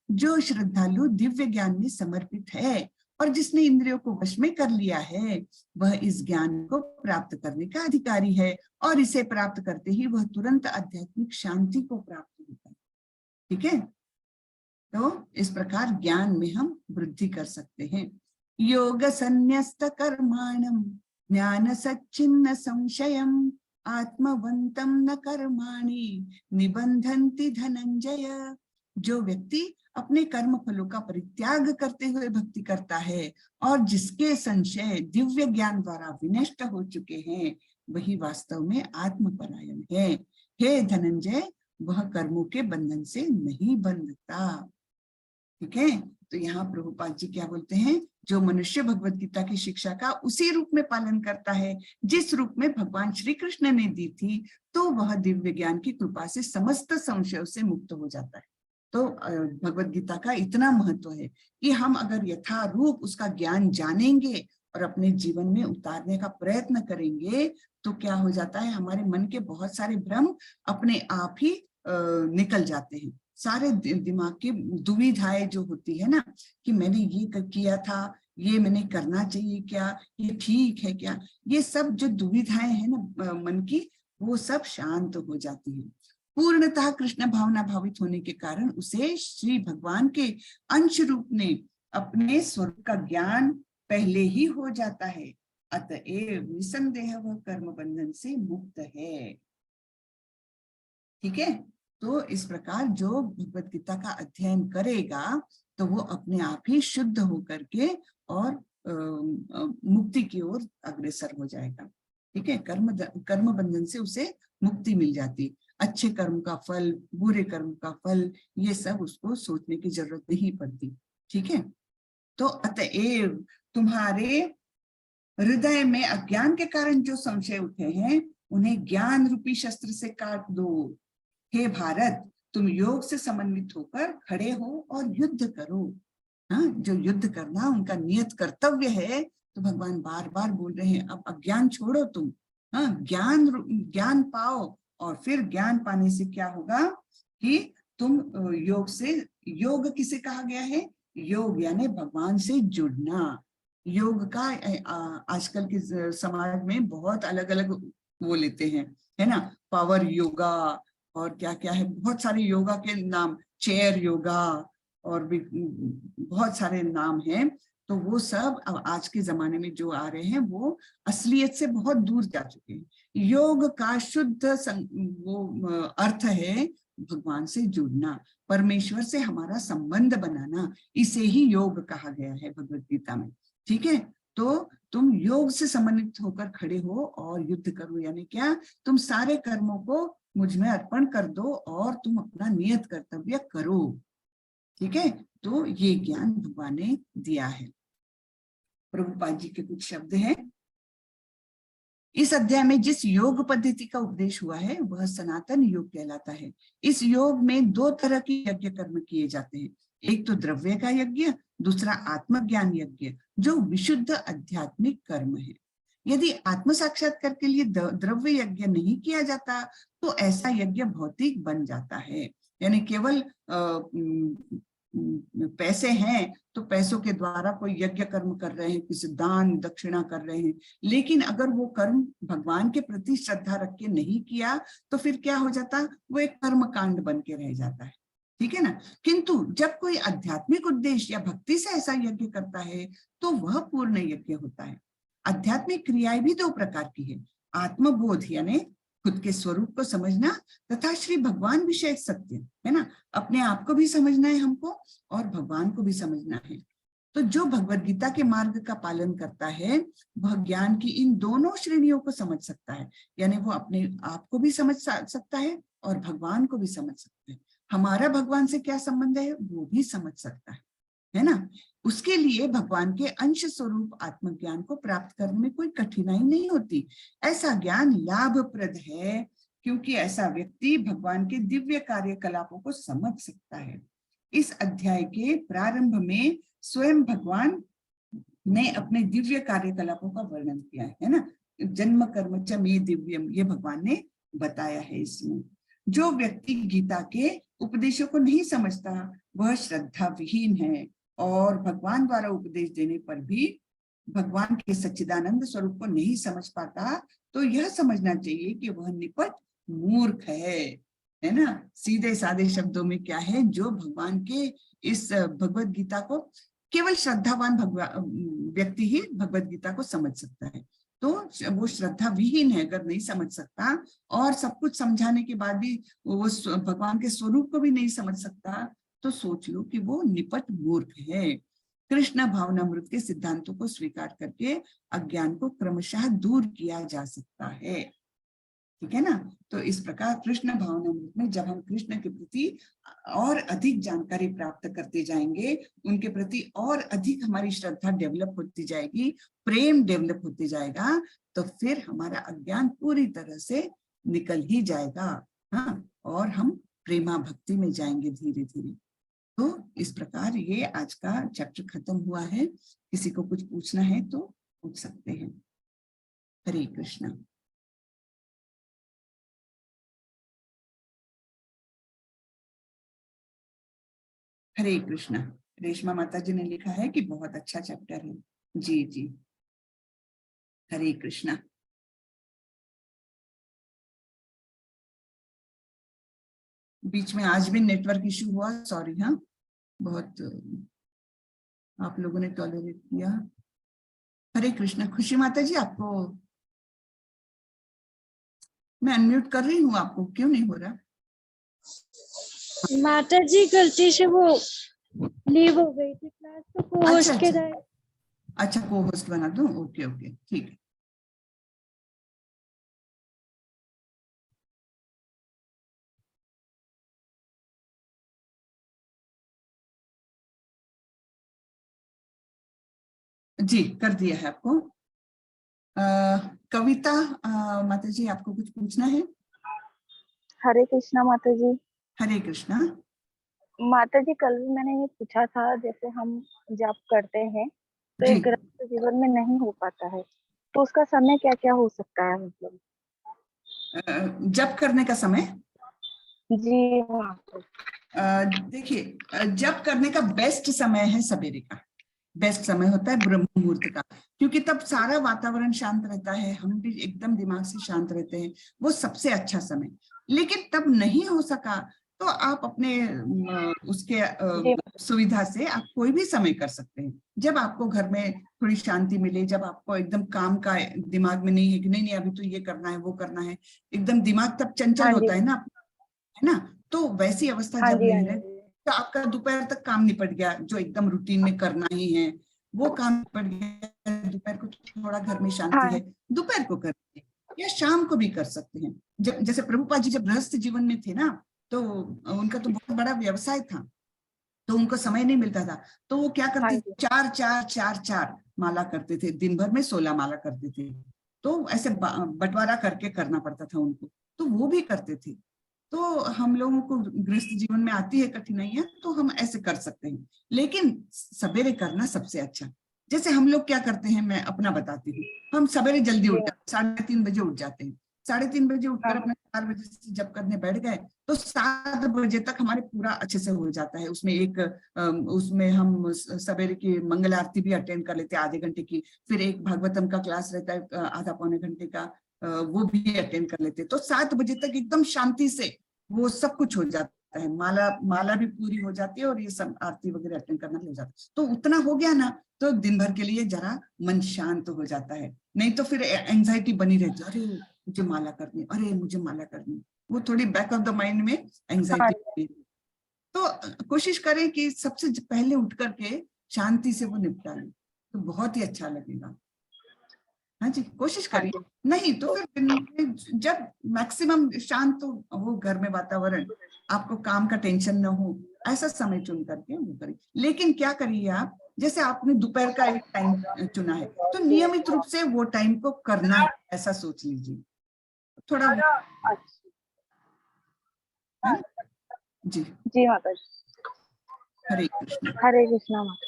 जो श्रद्धालु दिव्य ज्ञान में समर्पित है और जिसने इंद्रियों को वश में कर लिया है, वह इस ज्ञान को प्राप्त करने का अधिकारी है, और इसे प्राप्त करते ही वह तुरंत आध्यात्मिक शांति को प्राप्त होता है। ठीक है। तो इस प्रकार ज्ञान में हम वृद्धि कर सकते हैं। योग संन्यस्त कर्माणम ज्ञान सच्चिन्न संशयम आत्मवंतम न कर्माणि निबंधन्ति धनंजय। जो व्यक्ति अपने कर्म फलों का परित्याग करते हुए भक्ति करता है और जिसके संशय दिव्य ज्ञान द्वारा विनष्ट हो चुके हैं, वही वास्तव में आत्मपरायण है। हे धनंजय, वह कर्मों के बंधन से नहीं बंधता। ठीक है। तो यहाँ प्रभुपाद जी क्या बोलते हैं, जो मनुष्य भगवत गीता की शिक्षा का उसी रूप में पालन करता है जिस रूप में भगवान श्री कृष्ण ने दी थी, तो वह दिव्य ज्ञान की कृपा से समस्त संशयों से मुक्त हो जाता है। तो भगवत गीता का इतना महत्व है कि हम अगर यथारूप उसका ज्ञान जानेंगे और अपने जीवन में उतारने का प्रयत्न करेंगे, तो क्या हो जाता है, हमारे मन के बहुत सारे भ्रम अपने आप ही निकल जाते हैं। सारे दिमाग की दुविधाएं जो होती है ना, कि मैंने ये किया था, ये मैंने करना चाहिए क्या, ये ठीक है क्या, ये सब जो दुविधाएं हैं ना मन की, वो सब शांत हो जाती हैं। पूर्णतः कृष्ण भावना भावित होने के कारण उसे श्री भगवान के अंश रूप ने अपने स्वरूप का ज्ञान पहले ही हो जाता है। अतएव निसंदेह वह कर्म बंधन से मुक्त है। ठीक है। तो इस प्रकार जो भगवत गीता का अध्ययन करेगा, तो वो अपने आप ही शुद्ध होकर के और मुक्ति की ओर अग्रसर हो जाएगा। ठीक है। कर्म बंधन से उसे मुक्ति मिल जाती। अच्छे कर्म का फल, बुरे कर्म का फल, ये सब उसको सोचने की जरूरत नहीं पड़ती। ठीक है। तो अतएव तुम्हारे हृदय में अज्ञान के कारण जो संशय उठे हैं, उन्हें ज्ञान रूपी शस्त्र से काट दो। हे भारत, तुम योग से समन्वित होकर खड़े हो और युद्ध करो। हाँ, जो युद्ध करना उनका नियत कर्तव्य है, तो भगवान बार बार बोल रहे हैं, अब अज्ञान छोड़ो तुम। हाँ, ज्ञान पाओ, और फिर ज्ञान पाने से क्या होगा कि तुम योग किसे कहा गया है, योग यानी भगवान से जुड़ना। योग का आजकल के समाज में बहुत अलग अलग वो लेते हैं, है ना, पावर योगा और क्या क्या है, बहुत सारे योगा के नाम, चेयर योगा और भी बहुत सारे नाम हैं। तो वो सब अब आज के जमाने में जो आ रहे हैं, वो असलियत से बहुत दूर जा चुके हैं। योग का शुद्ध वो अर्थ है भगवान से जुड़ना, परमेश्वर से हमारा संबंध बनाना, इसे ही योग कहा गया है भगवत गीता में। ठीक है। तो तुम योग से समन्वित होकर खड़े हो और युद्ध करो, यानी क्या, तुम सारे कर्मों को मुझ में अर्पण कर दो और तुम अपना नियत कर्तव्य करो। ठीक है। तो ये ज्ञान भगवान ने दिया है। प्रभुपाद जी के कुछ शब्द हैं। इस अध्याय में जिस योग पद्धति का उपदेश हुआ है वह सनातन योग कहलाता है। इस योग में 2 तरह के यज्ञ कर्म किए जाते हैं, एक तो द्रव्य का यज्ञ, दूसरा आत्मज्ञान यज्ञ, जो विशुद्ध आध्यात्मिक कर्म है। यदि आत्म साक्षात्कार के लिए द्रव्य यज्ञ नहीं किया जाता तो ऐसा यज्ञ भौतिक बन जाता है, यानी केवल पैसे हैं तो पैसों के द्वारा कोई यज्ञ कर्म कर रहे हैं, किसी दान दक्षिणा कर रहे हैं, लेकिन अगर वो कर्म भगवान के प्रति श्रद्धा रख के नहीं किया तो फिर क्या हो जाता, वो एक कर्म कांड बन के रह जाता है, ठीक है ना। किंतु जब कोई आध्यात्मिक उद्देश्य या भक्ति से ऐसा यज्ञ करता है तो वह पूर्ण यज्ञ होता है। आध्यात्मिक क्रियाएं भी 2 प्रकार की है, आत्मबोध यानी खुद के स्वरूप को समझना तथा श्री भगवान विषय सत्य, है ना, अपने आप को भी समझना है हमको और भगवान को भी समझना है। तो जो भगवद गीता के मार्ग का पालन करता है वह ज्ञान की इन दोनों श्रेणियों को समझ सकता है, यानी वो अपने आप को भी समझ सकता है और भगवान को भी समझ सकता है। हमारा भगवान से क्या संबंध है वो भी समझ सकता है ना। उसके लिए भगवान के अंश स्वरूप आत्मज्ञान को प्राप्त करने में कोई कठिनाई नहीं होती। ऐसा ज्ञान लाभप्रद है क्योंकि ऐसा व्यक्ति भगवान के दिव्य कार्यकलापों को समझ सकता है। इस अध्याय के प्रारंभ में स्वयं भगवान ने अपने दिव्य कार्यकलापों का वर्णन किया है ना, जन्म कर्म च मे दिव्यम, ये भगवान ने बताया है इसमें। जो व्यक्ति गीता के उपदेशों को नहीं समझता वह श्रद्धा विहीन है और भगवान द्वारा उपदेश देने पर भी भगवान के सच्चिदानंद स्वरूप को नहीं समझ पाता तो यह समझना चाहिए कि वह निपट मूर्ख है ना। सीधे साधे शब्दों में क्या है, जो भगवान के इस भगवत गीता को केवल श्रद्धावान व्यक्ति ही भगवत गीता को समझ सकता है, तो वो श्रद्धा विहीन है अगर नहीं समझ सकता और सब कुछ समझाने के बाद भी वो भगवान के स्वरूप को भी नहीं समझ सकता तो सोच लो कि वो निपट मूर्ख है। कृष्ण भावनामृत के सिद्धांतों को स्वीकार करके अज्ञान को क्रमशः दूर किया जा सकता है, ठीक है ना। तो इस प्रकार कृष्ण भावनामृत में जब हम कृष्ण के प्रति और अधिक जानकारी प्राप्त करते जाएंगे, उनके प्रति और अधिक हमारी श्रद्धा डेवलप होती जाएगी, प्रेम डेवलप होते जाएगा, तो फिर हमारा अज्ञान पूरी तरह से निकल ही जाएगा, हाँ, और हम प्रेमा भक्ति में जाएंगे धीरे धीरे। तो इस प्रकार ये आज का चैप्टर खत्म हुआ है। किसी को कुछ पूछना है तो पूछ सकते हैं। हरे कृष्णा। हरे कृष्णा। रेशमा माता जी ने लिखा है कि बहुत अच्छा चैप्टर है। जी जी, हरे कृष्णा। बीच में आज भी नेटवर्क इशू हुआ, सॉरी, हाँ, बहुत आप लोगों ने टॉलरेट किया। हरे कृष्णा। खुशी माता जी, आपको मैं अनम्यूट कर रही हूँ, आपको क्यों नहीं हो रहा? माता जी गलती से वो लीव हो गई थी क्लास, तो को-होस्ट के रहे। अच्छा, को होस्ट बना दूं? ओके ओके, ठीक है। जी, कर दिया है आपको। कविता माता जी, आपको कुछ पूछना है? हरे कृष्णा माता जी। हरे कृष्णा। माता जी, कल भी मैंने ये पूछा था, जैसे हम जप करते हैं तो जी। एक गृहस्थ जीवन में नहीं हो पाता है, तो उसका समय क्या क्या हो सकता है? मतलब जप करने का समय? जी देखिए, जप करने का बेस्ट समय है सवेरे का, बेस्ट समय होता है ब्रह्म मुहूर्त का, क्योंकि तब सारा वातावरण शांत रहता है, हम भी एकदम दिमाग से शांत रहते हैं, वो सबसे अच्छा समय। लेकिन तब नहीं हो सका तो आप अपने उसके सुविधा से आप कोई भी समय कर सकते हैं, जब आपको घर में थोड़ी शांति मिले, जब आपको एकदम काम का दिमाग में नहीं है कि नहीं अभी तो ये करना है वो करना है, एकदम दिमाग तब चंचल होता है ना, है ना। तो वैसी अवस्था जब नहीं रहे तो आपका दोपहर तक काम निपट गया, जो एकदम रूटीन में करना ही है वो काम निपट गया, दोपहर को थोड़ा घर में शांति है, दोपहर को करते हैं या शाम को भी कर सकते हैं। जैसे प्रभुपाद जी जब गृहस्थ जीवन में थे ना, तो उनका तो बहुत बड़ा व्यवसाय था, तो उनको समय नहीं मिलता था, तो वो क्या हाँ करते जी। थे, 4 माला करते थे, दिन भर में 16 माला करते थे। तो ऐसे बंटवारा करके करना पड़ता था उनको, तो वो भी करते थे। तो हम लोगों को गृहस्थ जीवन में आती है कठिनाइयां, तो हम ऐसे कर सकते हैं, लेकिन सवेरे करना सबसे अच्छा। जैसे हम लोग क्या करते हैं, मैं अपना बताती हूँ। हम सवेरे जल्दी उठ जी। जाते, 3:30 बजे उठ जाते हैं। 3:30 बजे हाँ उठकर हाँ। अपना 4 बजे से जब करने बैठ गए, तो 7 बजे तक हमारे पूरा अच्छे से हो जाता है। उसमें हम सवेरे की मंगल आरती भी अटेंड कर लेते हैं आधे घंटे की, फिर एक भागवतम का क्लास रहता है आधा पौने घंटे का, वो भी अटेंड कर लेते हैं। तो 7 बजे तक एकदम शांति से वो सब कुछ हो जाता है, माला माला भी पूरी हो जाती है और ये सब आरती वगैरह अटेंड करना भी हो जाता है। तो उतना हो गया ना, तो दिन भर के लिए जरा मन शांत हो जाता है। नहीं तो फिर एंजाइटी बनी रहती है, अरे मुझे माला करनी, अरे मुझे माला करनी, वो थोड़ी बैक ऑफ द माइंड में हाँ एंजाइटी। तो कोशिश करें कि सबसे पहले उठ करके शांति से वो निपटा लें, तो बहुत ही अच्छा लगेगा। हाँ जी, कोशिश हाँ करिए। जी। नहीं तो फिर दिन में जब मैक्सिमम शांत हो घर में वातावरण, आपको काम का टेंशन ना हो, ऐसा समय चुन करके वो करिए। लेकिन क्या करिए आप, जैसे आपने दोपहर का एक टाइम चुना है, तो नियमित रूप से वो टाइम को करना है, ऐसा सोच लीजिए। थोड़ा वो, अच्छा। है ना? जी, जी माता जी। हरे कृष्ण। हरे कृष्णा माता।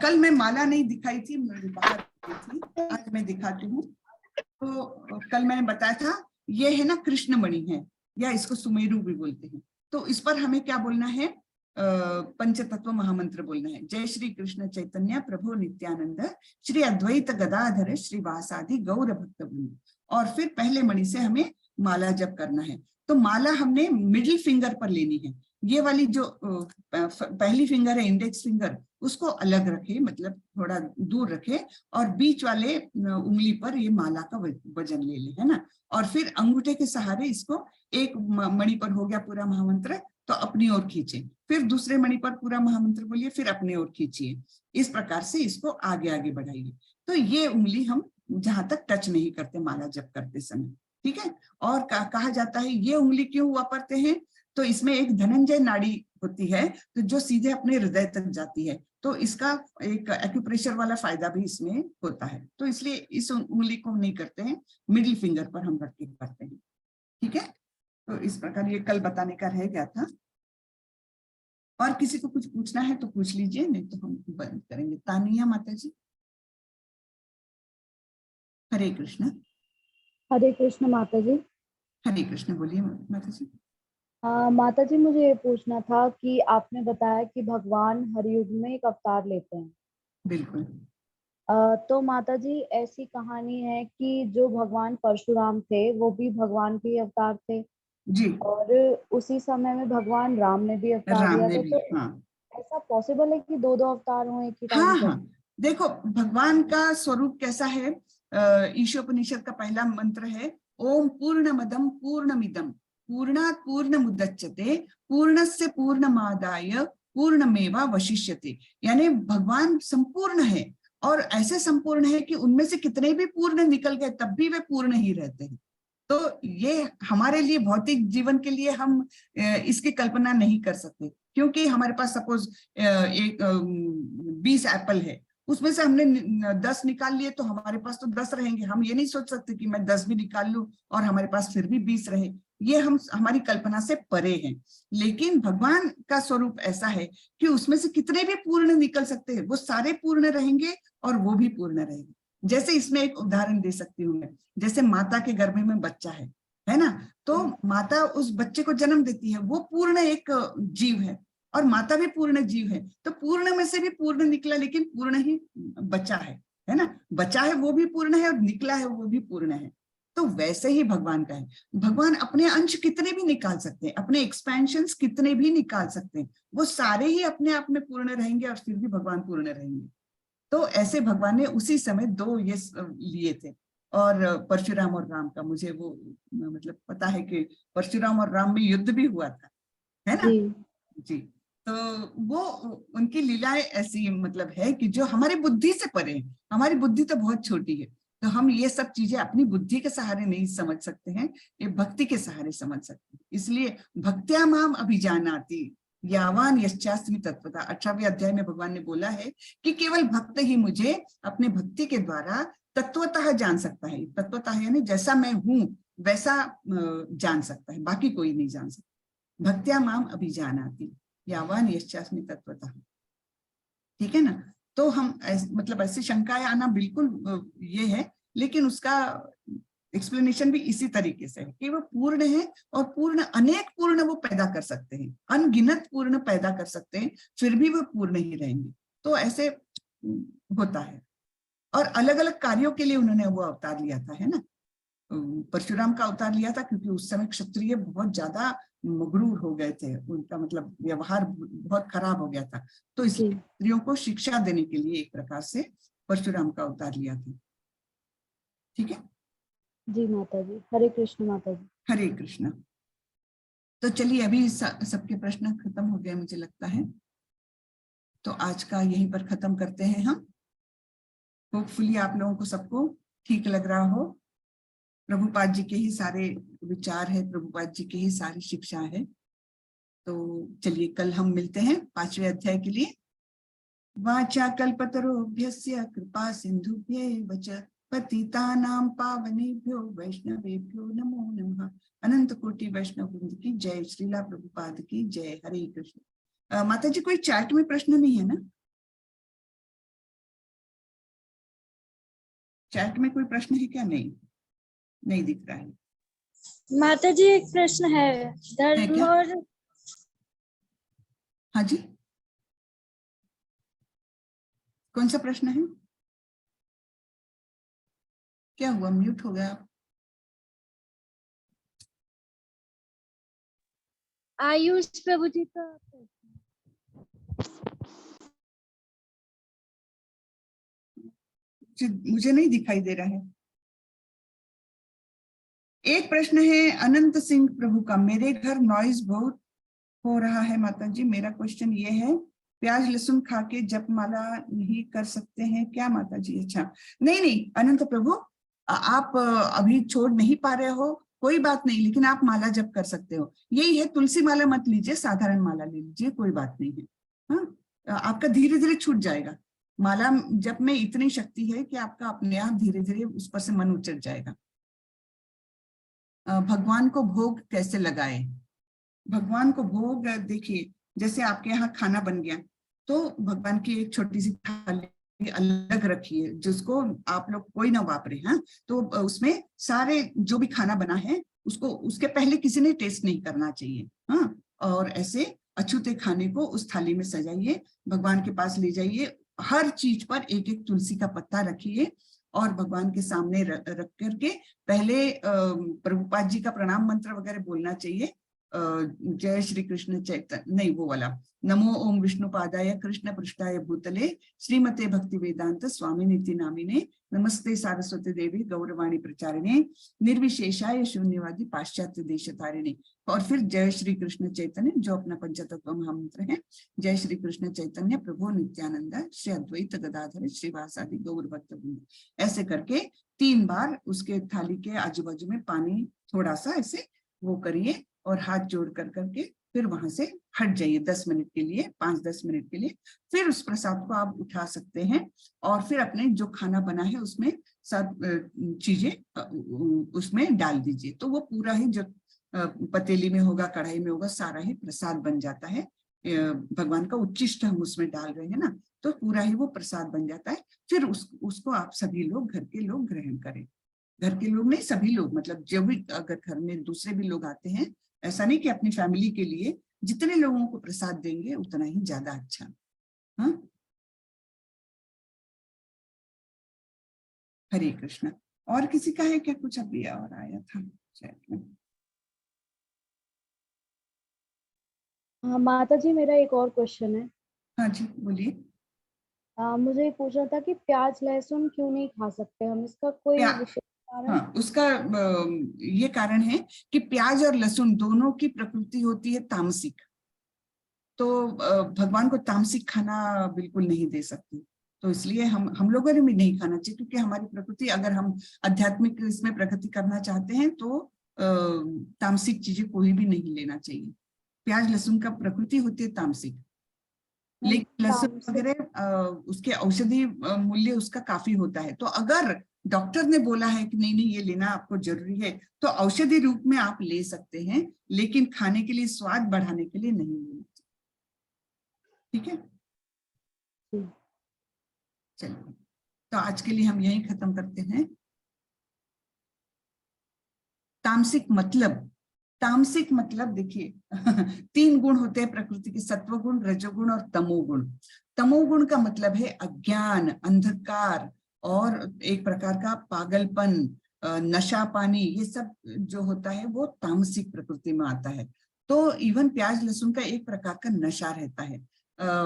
कल मैं माला नहीं दिखाई थी, मैं बाहर गई थी, आज मैं दिखाती हूँ। तो कल मैंने बताया था, ये है ना कृष्णमणि है, या इसको सुमेरु भी बोलते हैं। तो इस पर हमें क्या बोलना है, पंचतत्व महामंत्र बोलना है। जय श्री कृष्ण चैतन्य प्रभु नित्यानंद श्री अद्वैत गदाधर श्रीवासादि गौर भक्तवृंद। और फिर पहले मणि से हमें माला जप करना है। तो माला हमने मिडिल फिंगर पर लेनी है। ये वाली जो पहली फिंगर है, इंडेक्स फिंगर, उसको अलग रखे, मतलब थोड़ा दूर रखे, और बीच वाले उंगली पर ये माला का वजन ले ले, है ना। और फिर अंगूठे के सहारे इसको, एक मणि पर हो गया पूरा महामंत्र, तो अपनी ओर खींचे, फिर दूसरे मणि पर पूरा महामंत्र बोलिए, फिर अपनी ओर खींचिए। इस प्रकार से इसको आगे आगे बढ़ाइए। तो ये उंगली हम जहां तक टच नहीं करते माला जप करते समय, ठीक है। और कहा जाता है ये उंगली क्यों हुआ करते हैं, तो इसमें एक धनंजय नाड़ी होती है, तो जो सीधे अपने हृदय तक जाती है, तो इसका एक एक्यूप्रेशर वाला फायदा भी इसमें होता है। तो इसलिए इस उंगली को नहीं करते हैं, मिडिल फिंगर पर हम रख के करते हैं, ठीक है। तो इस प्रकार ये कल बताने का रह गया था। और किसी को कुछ पूछना है तो पूछ लीजिए, नहीं तो हम बंद करेंगे। तानिया माता जी, हरे कृष्ण। हरे कृष्ण माता जी। हरे कृष्ण, बोलिए माता जी। माता जी, मुझे ये पूछना था कि आपने बताया कि भगवान हर युग में एक अवतार लेते हैं। बिल्कुल। तो माता जी, ऐसी कहानी है कि जो भगवान परशुराम थे वो भी भगवान के ही अवतार थे, जी, और उसी समय में भगवान राम ने भी अवतार राम लिया ने था। भी, तो हाँ। ऐसा पॉसिबल है कि दो दो अवतार हों एक ही टाइम हाँ पे? हाँ, देखो भगवान का स्वरूप कैसा है। ईशोपनिषद का पहला मंत्र है, ओम पूर्णमदम पूर्णमिदम पूर्णात् पूर्णमुदच्यते पूर्णस्य पूर्णमादाय पूर्णमेवा वशिष्यते। यानी भगवान संपूर्ण है, और ऐसे संपूर्ण है कि उनमें से कितने भी पूर्ण निकल गए तब भी वे पूर्ण ही रहते हैं। तो ये हमारे लिए, भौतिक जीवन के लिए हम इसकी कल्पना नहीं कर सकते, क्योंकि हमारे पास सपोज एक 20 एप्पल है, उसमें से हमने 10 निकाल लिए, तो हमारे पास तो 10 रहेंगे। हम ये नहीं सोच सकते कि मैं 10 भी निकाल लूं और हमारे पास फिर भी 20 रहे। ये हमारी कल्पना से परे हैं। लेकिन भगवान का स्वरूप ऐसा है कि उसमें से कितने भी पूर्ण निकल सकते हैं, वो सारे पूर्ण रहेंगे और वो भी पूर्ण रहेंगे। जैसे इसमें एक उदाहरण दे सकती हूँ मैं, जैसे माता के गर्भ में बच्चा है ना। तो माता उस बच्चे को जन्म देती है, वो पूर्ण एक जीव है, और माता भी पूर्ण जीव है। तो पूर्ण में से भी पूर्ण निकला, लेकिन पूर्ण ही बचा है ना। बचा है वो भी पूर्ण है, और निकला है वो भी पूर्ण है। तो वैसे ही भगवान का है। भगवान अपने अंश कितने भी निकाल सकते हैं, अपने एक्सपेंशंस कितने भी निकाल सकते हैं, वो सारे ही अपने आप में पूर्ण रहेंगे, और फिर भी भगवान पूर्ण रहेंगे। तो ऐसे भगवान ने उसी समय दो ये लिए थे। और परशुराम और राम का मुझे वो मतलब पता है कि परशुराम और राम में युद्ध भी हुआ था, है ना। जी। जी। तो वो उनकी लीलाएं ऐसी मतलब है कि जो हमारी बुद्धि से परे है। हमारी बुद्धि तो बहुत छोटी है, तो हम ये सब चीजें अपनी बुद्धि के सहारे नहीं समझ सकते हैं, ये भक्ति के सहारे समझ सकते हैं। इसलिए भक्त्या माम अभिजानाति यावान यश्चास्मि तत्वता, 18वें अध्याय में भगवान ने बोला है कि केवल भक्त ही मुझे अपने भक्ति के द्वारा तत्वतः जान सकता है। तत्वतः यानी जैसा मैं हूं वैसा जान सकता है, बाकी कोई नहीं जान सकता। भक्त्या माम अभिजानाति यावान यश्चास्मि तत्वतः, ठीक है ना। तो हम मतलब ऐसी शंकाएं आना बिल्कुल ये है, लेकिन उसका एक्सप्लेनेशन भी इसी तरीके से है कि वो पूर्ण है और पूर्ण अनेक पूर्ण वो पैदा कर सकते हैं, अनगिनत पूर्ण पैदा कर सकते हैं, फिर भी वो पूर्ण ही रहेंगे। तो ऐसे होता है। और अलग अलग कार्यों के लिए उन्होंने वो अवतार लिया था, है ना। परशुराम का अवतार लिया था क्योंकि उस समय क्षत्रिय बहुत ज्यादा मगरूर हो गए थे, उनका मतलब व्यवहार बहुत खराब हो गया था, तो इसलिए स्त्रियों को शिक्षा देने के लिए एक प्रकार से परशुराम का अवतार लिया था। ठीक है जी माता जी, हरे कृष्ण माता जी। हरे कृष्ण। तो चलिए अभी सबके प्रश्न खत्म हो गए मुझे लगता है, तो आज का यहीं पर खत्म करते हैं हम। होपफुली आप लोगों को सबको ठीक लग रहा हो। प्रभुपाद जी के ही सारे विचार है, प्रभुपाद जी की ही सारी शिक्षा है। तो चलिए कल हम मिलते हैं 5वें अध्याय के लिए। वाचा कल्पतरुभ्यस्य कृपा सिंधुभ्यैव च पतितानां पावनेभ्यो वैष्णवेभ्यो नमो नमः। अनंत कोटि वैष्णव वृंद की जय, श्रीला प्रभुपाद की जय। हरे कृष्ण। माता जी कोई चैट में प्रश्न नहीं है ना? चैट में कोई प्रश्न है क्या? नहीं दिख रहा है। माता जी एक प्रश्न है, धर्म और हाँ जी, कौन सा प्रश्न है? क्या हुआ, म्यूट हो गया आप? आयुष प्रभु जी का मुझे नहीं दिखाई दे रहा है। एक प्रश्न है अनंत सिंह प्रभु का, मेरे घर नॉइज बहुत हो रहा है माता जी। मेरा क्वेश्चन ये है, प्याज लहसुन खा के जपमाला नहीं कर सकते हैं क्या माता जी? अच्छा, नहीं अनंत प्रभु, आप अभी छोड़ नहीं पा रहे हो, कोई बात नहीं, लेकिन आप माला जप कर सकते हो। यही है, तुलसी माला मत लीजिए, साधारण माला ले लीजिए, कोई बात नहीं है। हाँ, आपका धीरे धीरे छूट जाएगा। माला जप में इतनी शक्ति है कि आपका अपने आप धीरे धीरे उस पर से मन उतर जाएगा। भगवान को भोग कैसे लगाए? भगवान को भोग देखिए, जैसे आपके यहाँ खाना बन गया तो भगवान की एक छोटी सी थाली अलग रखिए, जिसको आप लोग कोई ना वापरे। हाँ, तो उसमें सारे जो भी खाना बना है उसको उसके पहले किसी ने टेस्ट नहीं करना चाहिए। हाँ, और ऐसे अछूते खाने को उस थाली में सजाइए, भगवान के पास ले जाइए, हर चीज पर एक एक तुलसी का पत्ता रखिए और भगवान के सामने रख करके पहले प्रभुपाद जी का प्रणाम मंत्र वगैरह बोलना चाहिए। जय श्री कृष्ण चैतन्य, नहीं वो वाला, नमो ओम विष्णुपादाय कृष्ण पृष्ठाय भूतले श्रीमते भक्ति वेदांत स्वामी नित्य नामिने नमस्ते सारस्वती देवी गौरवाणी प्रचारिणे निर्विशेषाय शून्यवादी पाश्चात्य देश तारिणे। और फिर जय श्री कृष्ण चैतन्य, जो अपना पंचतत्व महामंत्र है, जय श्री कृष्ण चैतन्य प्रभु नित्यानंद श्री अद्वैत गदाधर श्रीवासादि गौर भक्त वृंद। ऐसे करके 3 बार उसके थाली के आजू बाजू में पानी थोड़ा सा ऐसे वो करिए और हाथ जोड़ कर करके फिर वहां से हट जाइए 10 मिनट के लिए, 5-10 मिनट के लिए। फिर उस प्रसाद को आप उठा सकते हैं और फिर अपने जो खाना बना है उसमें सब चीजें उसमें डाल दीजिए। तो वो पूरा ही जो पतीली में होगा, कढ़ाई में होगा, सारा ही प्रसाद बन जाता है। भगवान का उच्चिष्ट हम उसमें डाल रहे हैं ना, तो पूरा ही वो प्रसाद बन जाता है। फिर उसको आप सभी लोग, घर के लोग ग्रहण करें। घर के लोग नहीं, सभी लोग, मतलब जो भी अगर घर में दूसरे भी लोग आते हैं, ऐसा नहीं कि अपनी फैमिली के लिए, जितने लोगों को प्रसाद देंगे उतना ही ज्यादा अच्छा। हाँ, हरे कृष्ण। और किसी का है क्या कुछ? अभी और आया था चैट में। हाँ माता जी, मेरा एक और क्वेश्चन है। हाँ जी बोलिए। मुझे पूछना था कि प्याज लहसुन क्यों नहीं खा सकते हम, इसका कोई विशेष कारण? हाँ, उसका ये कारण है कि प्याज और लहसुन दोनों की प्रकृति होती है तामसिक, तो भगवान को तामसिक खाना बिल्कुल नहीं दे सकते। तो इसलिए हम लोगों ने भी नहीं खाना चाहिए, क्योंकि हमारी प्रकृति, अगर हम आध्यात्मिक इसमें प्रगति करना चाहते हैं तो तामसिक चीजें कोई भी नहीं लेना चाहिए। प्याज लहसुन का प्रकृति होती है तामसिक, लेकिन लहसुन वगैरह उसके औषधि मूल्य उसका काफी होता है। तो अगर डॉक्टर ने बोला है कि नहीं नहीं ये लेना आपको जरूरी है, तो औषधि रूप में आप ले सकते हैं, लेकिन खाने के लिए, स्वाद बढ़ाने के लिए नहीं लेना चाहिए। ठीक है, चलिए, तो आज के लिए हम यही खत्म करते हैं। तामसिक मतलब देखिए 3 गुण होते हैं प्रकृति के, सत्वगुण, रजोगुण और तमोगुण। तमोगुण का मतलब है अज्ञान, अंधकार और एक प्रकार का पागलपन, नशा पानी, ये सब जो होता है वो तामसिक प्रकृति में आता है। तो इवन प्याज लहसुन का एक प्रकार का नशा रहता है।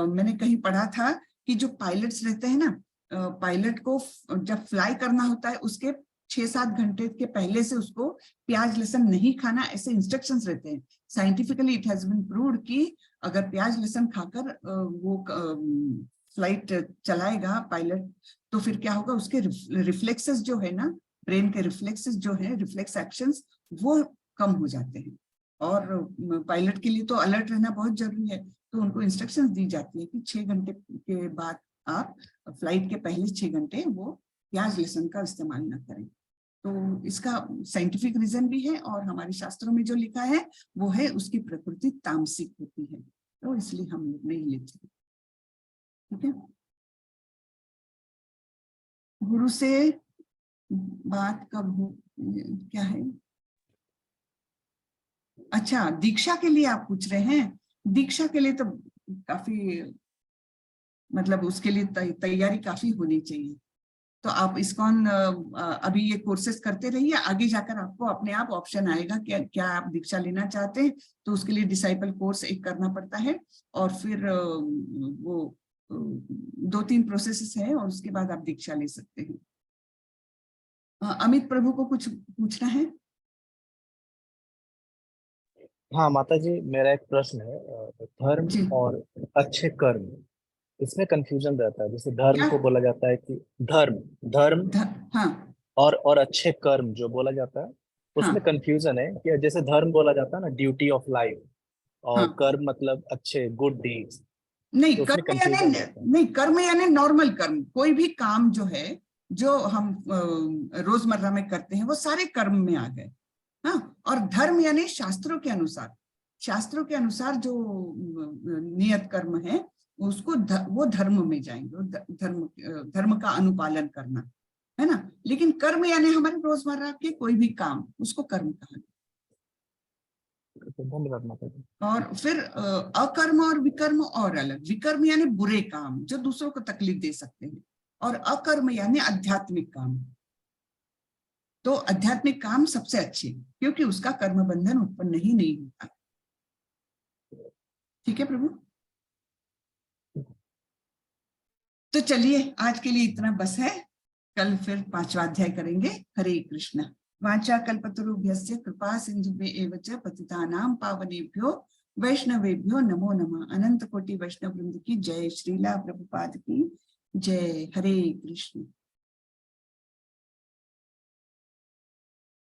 मैंने कहीं पढ़ा था कि जो पायलट्स रहते हैं ना, पायलट को जब फ्लाई करना होता है उसके 6-7 घंटे के पहले से उसको प्याज लहसुन नहीं खाना, ऐसे इंस्ट्रक्शंस रहते हैं। Scientifically it has been proved कि अगर प्याज लहसुन खाकर वो फ्लाइट चलाएगा पायलट, तो फिर क्या होगा, उसके रिफ्लेक्सेस जो है ना, ब्रेन के रिफ्लेक्सेस जो है, रिफ्लेक्स एक्शंस, वो कम हो जाते हैं। और पायलट के लिए तो अलर्ट रहना बहुत जरूरी है, तो उनको इंस्ट्रक्शंस दी जाती है कि 6 घंटे के बाद आप, फ्लाइट के पहले 6 घंटे वो प्याज लहसुन का इस्तेमाल न करें। तो इसका साइंटिफिक रीजन भी है, और हमारे शास्त्रों में जो लिखा है वो है उसकी प्रकृति तामसिक होती है, तो इसलिए हम लोग नहीं लेते। ठीक है, गुरु से बात कब हो, क्या है? अच्छा, दीक्षा के लिए आप पूछ रहे हैं। दीक्षा के लिए तो काफी, मतलब उसके लिए तैयारी काफी होनी चाहिए। तो आप इस्कॉन अभी ये कोर्सेस करते रहिए, आगे जाकर आपको अपने आप ऑप्शन आएगा कि क्या आप दीक्षा लेना चाहते हैं, तो उसके लिए डिसाइपल कोर्स एक करना पड़ता है, और फिर वो 2-3 प्रोसेसेस है, और उसके बाद आप दीक्षा ले सकते हैं। अमित प्रभु को कुछ पूछना है? हाँ माता जी, मेरा एक प्रश्न है। धर्म और अच्छे कर्म, इसमें कंफ्यूजन रहता है। जैसे धर्म को बोला जाता है कि धर्म हाँ, और अच्छे कर्म जो बोला जाता है, उसमें कंफ्यूजन है कि जैसे धर्म बोला जाता है ना, ड्यूटी ऑफ लाइफ, और कर्म मतलब अच्छे गुड डीड्स। नहीं, तो कर्म यानी नॉर्मल कर्म। कोई भी काम जो है, जो हम रोजमर्रा में करते हैं, वो सारे कर्म में आ गए। हाँ, और धर्म यानी शास्त्रों के अनुसार जो नियत कर्म है, उसको वो धर्म में जाएंगे। धर्म का अनुपालन करना है ना। लेकिन कर्म यानी हमारे रोजमर्रा के कोई भी काम, उसको कर्म कहा। धन्यवाद माता जी। और फिर अकर्म और विकर्म और अलग। विकर्म यानी बुरे काम जो दूसरों को तकलीफ दे सकते हैं, और अकर्म यानी आध्यात्मिक काम। तो आध्यात्मिक काम सबसे अच्छे, क्योंकि उसका कर्म बंधन उत्पन्न ही नहीं होता। ठीक है प्रभु, तो चलिए आज के लिए इतना बस है। कल फिर 5वां अध्याय करेंगे। हरे कृष्ण। वाचा कल्पतरुभ्यस्य कृपा सिंधुभ्य एव च पतितानां पावनेभ्यो वैष्णवेभ्यो नमो नमः। अनंत कोटि वैष्णव वृंद की जय। श्रीला प्रभुपाद की जय। हरे कृष्ण।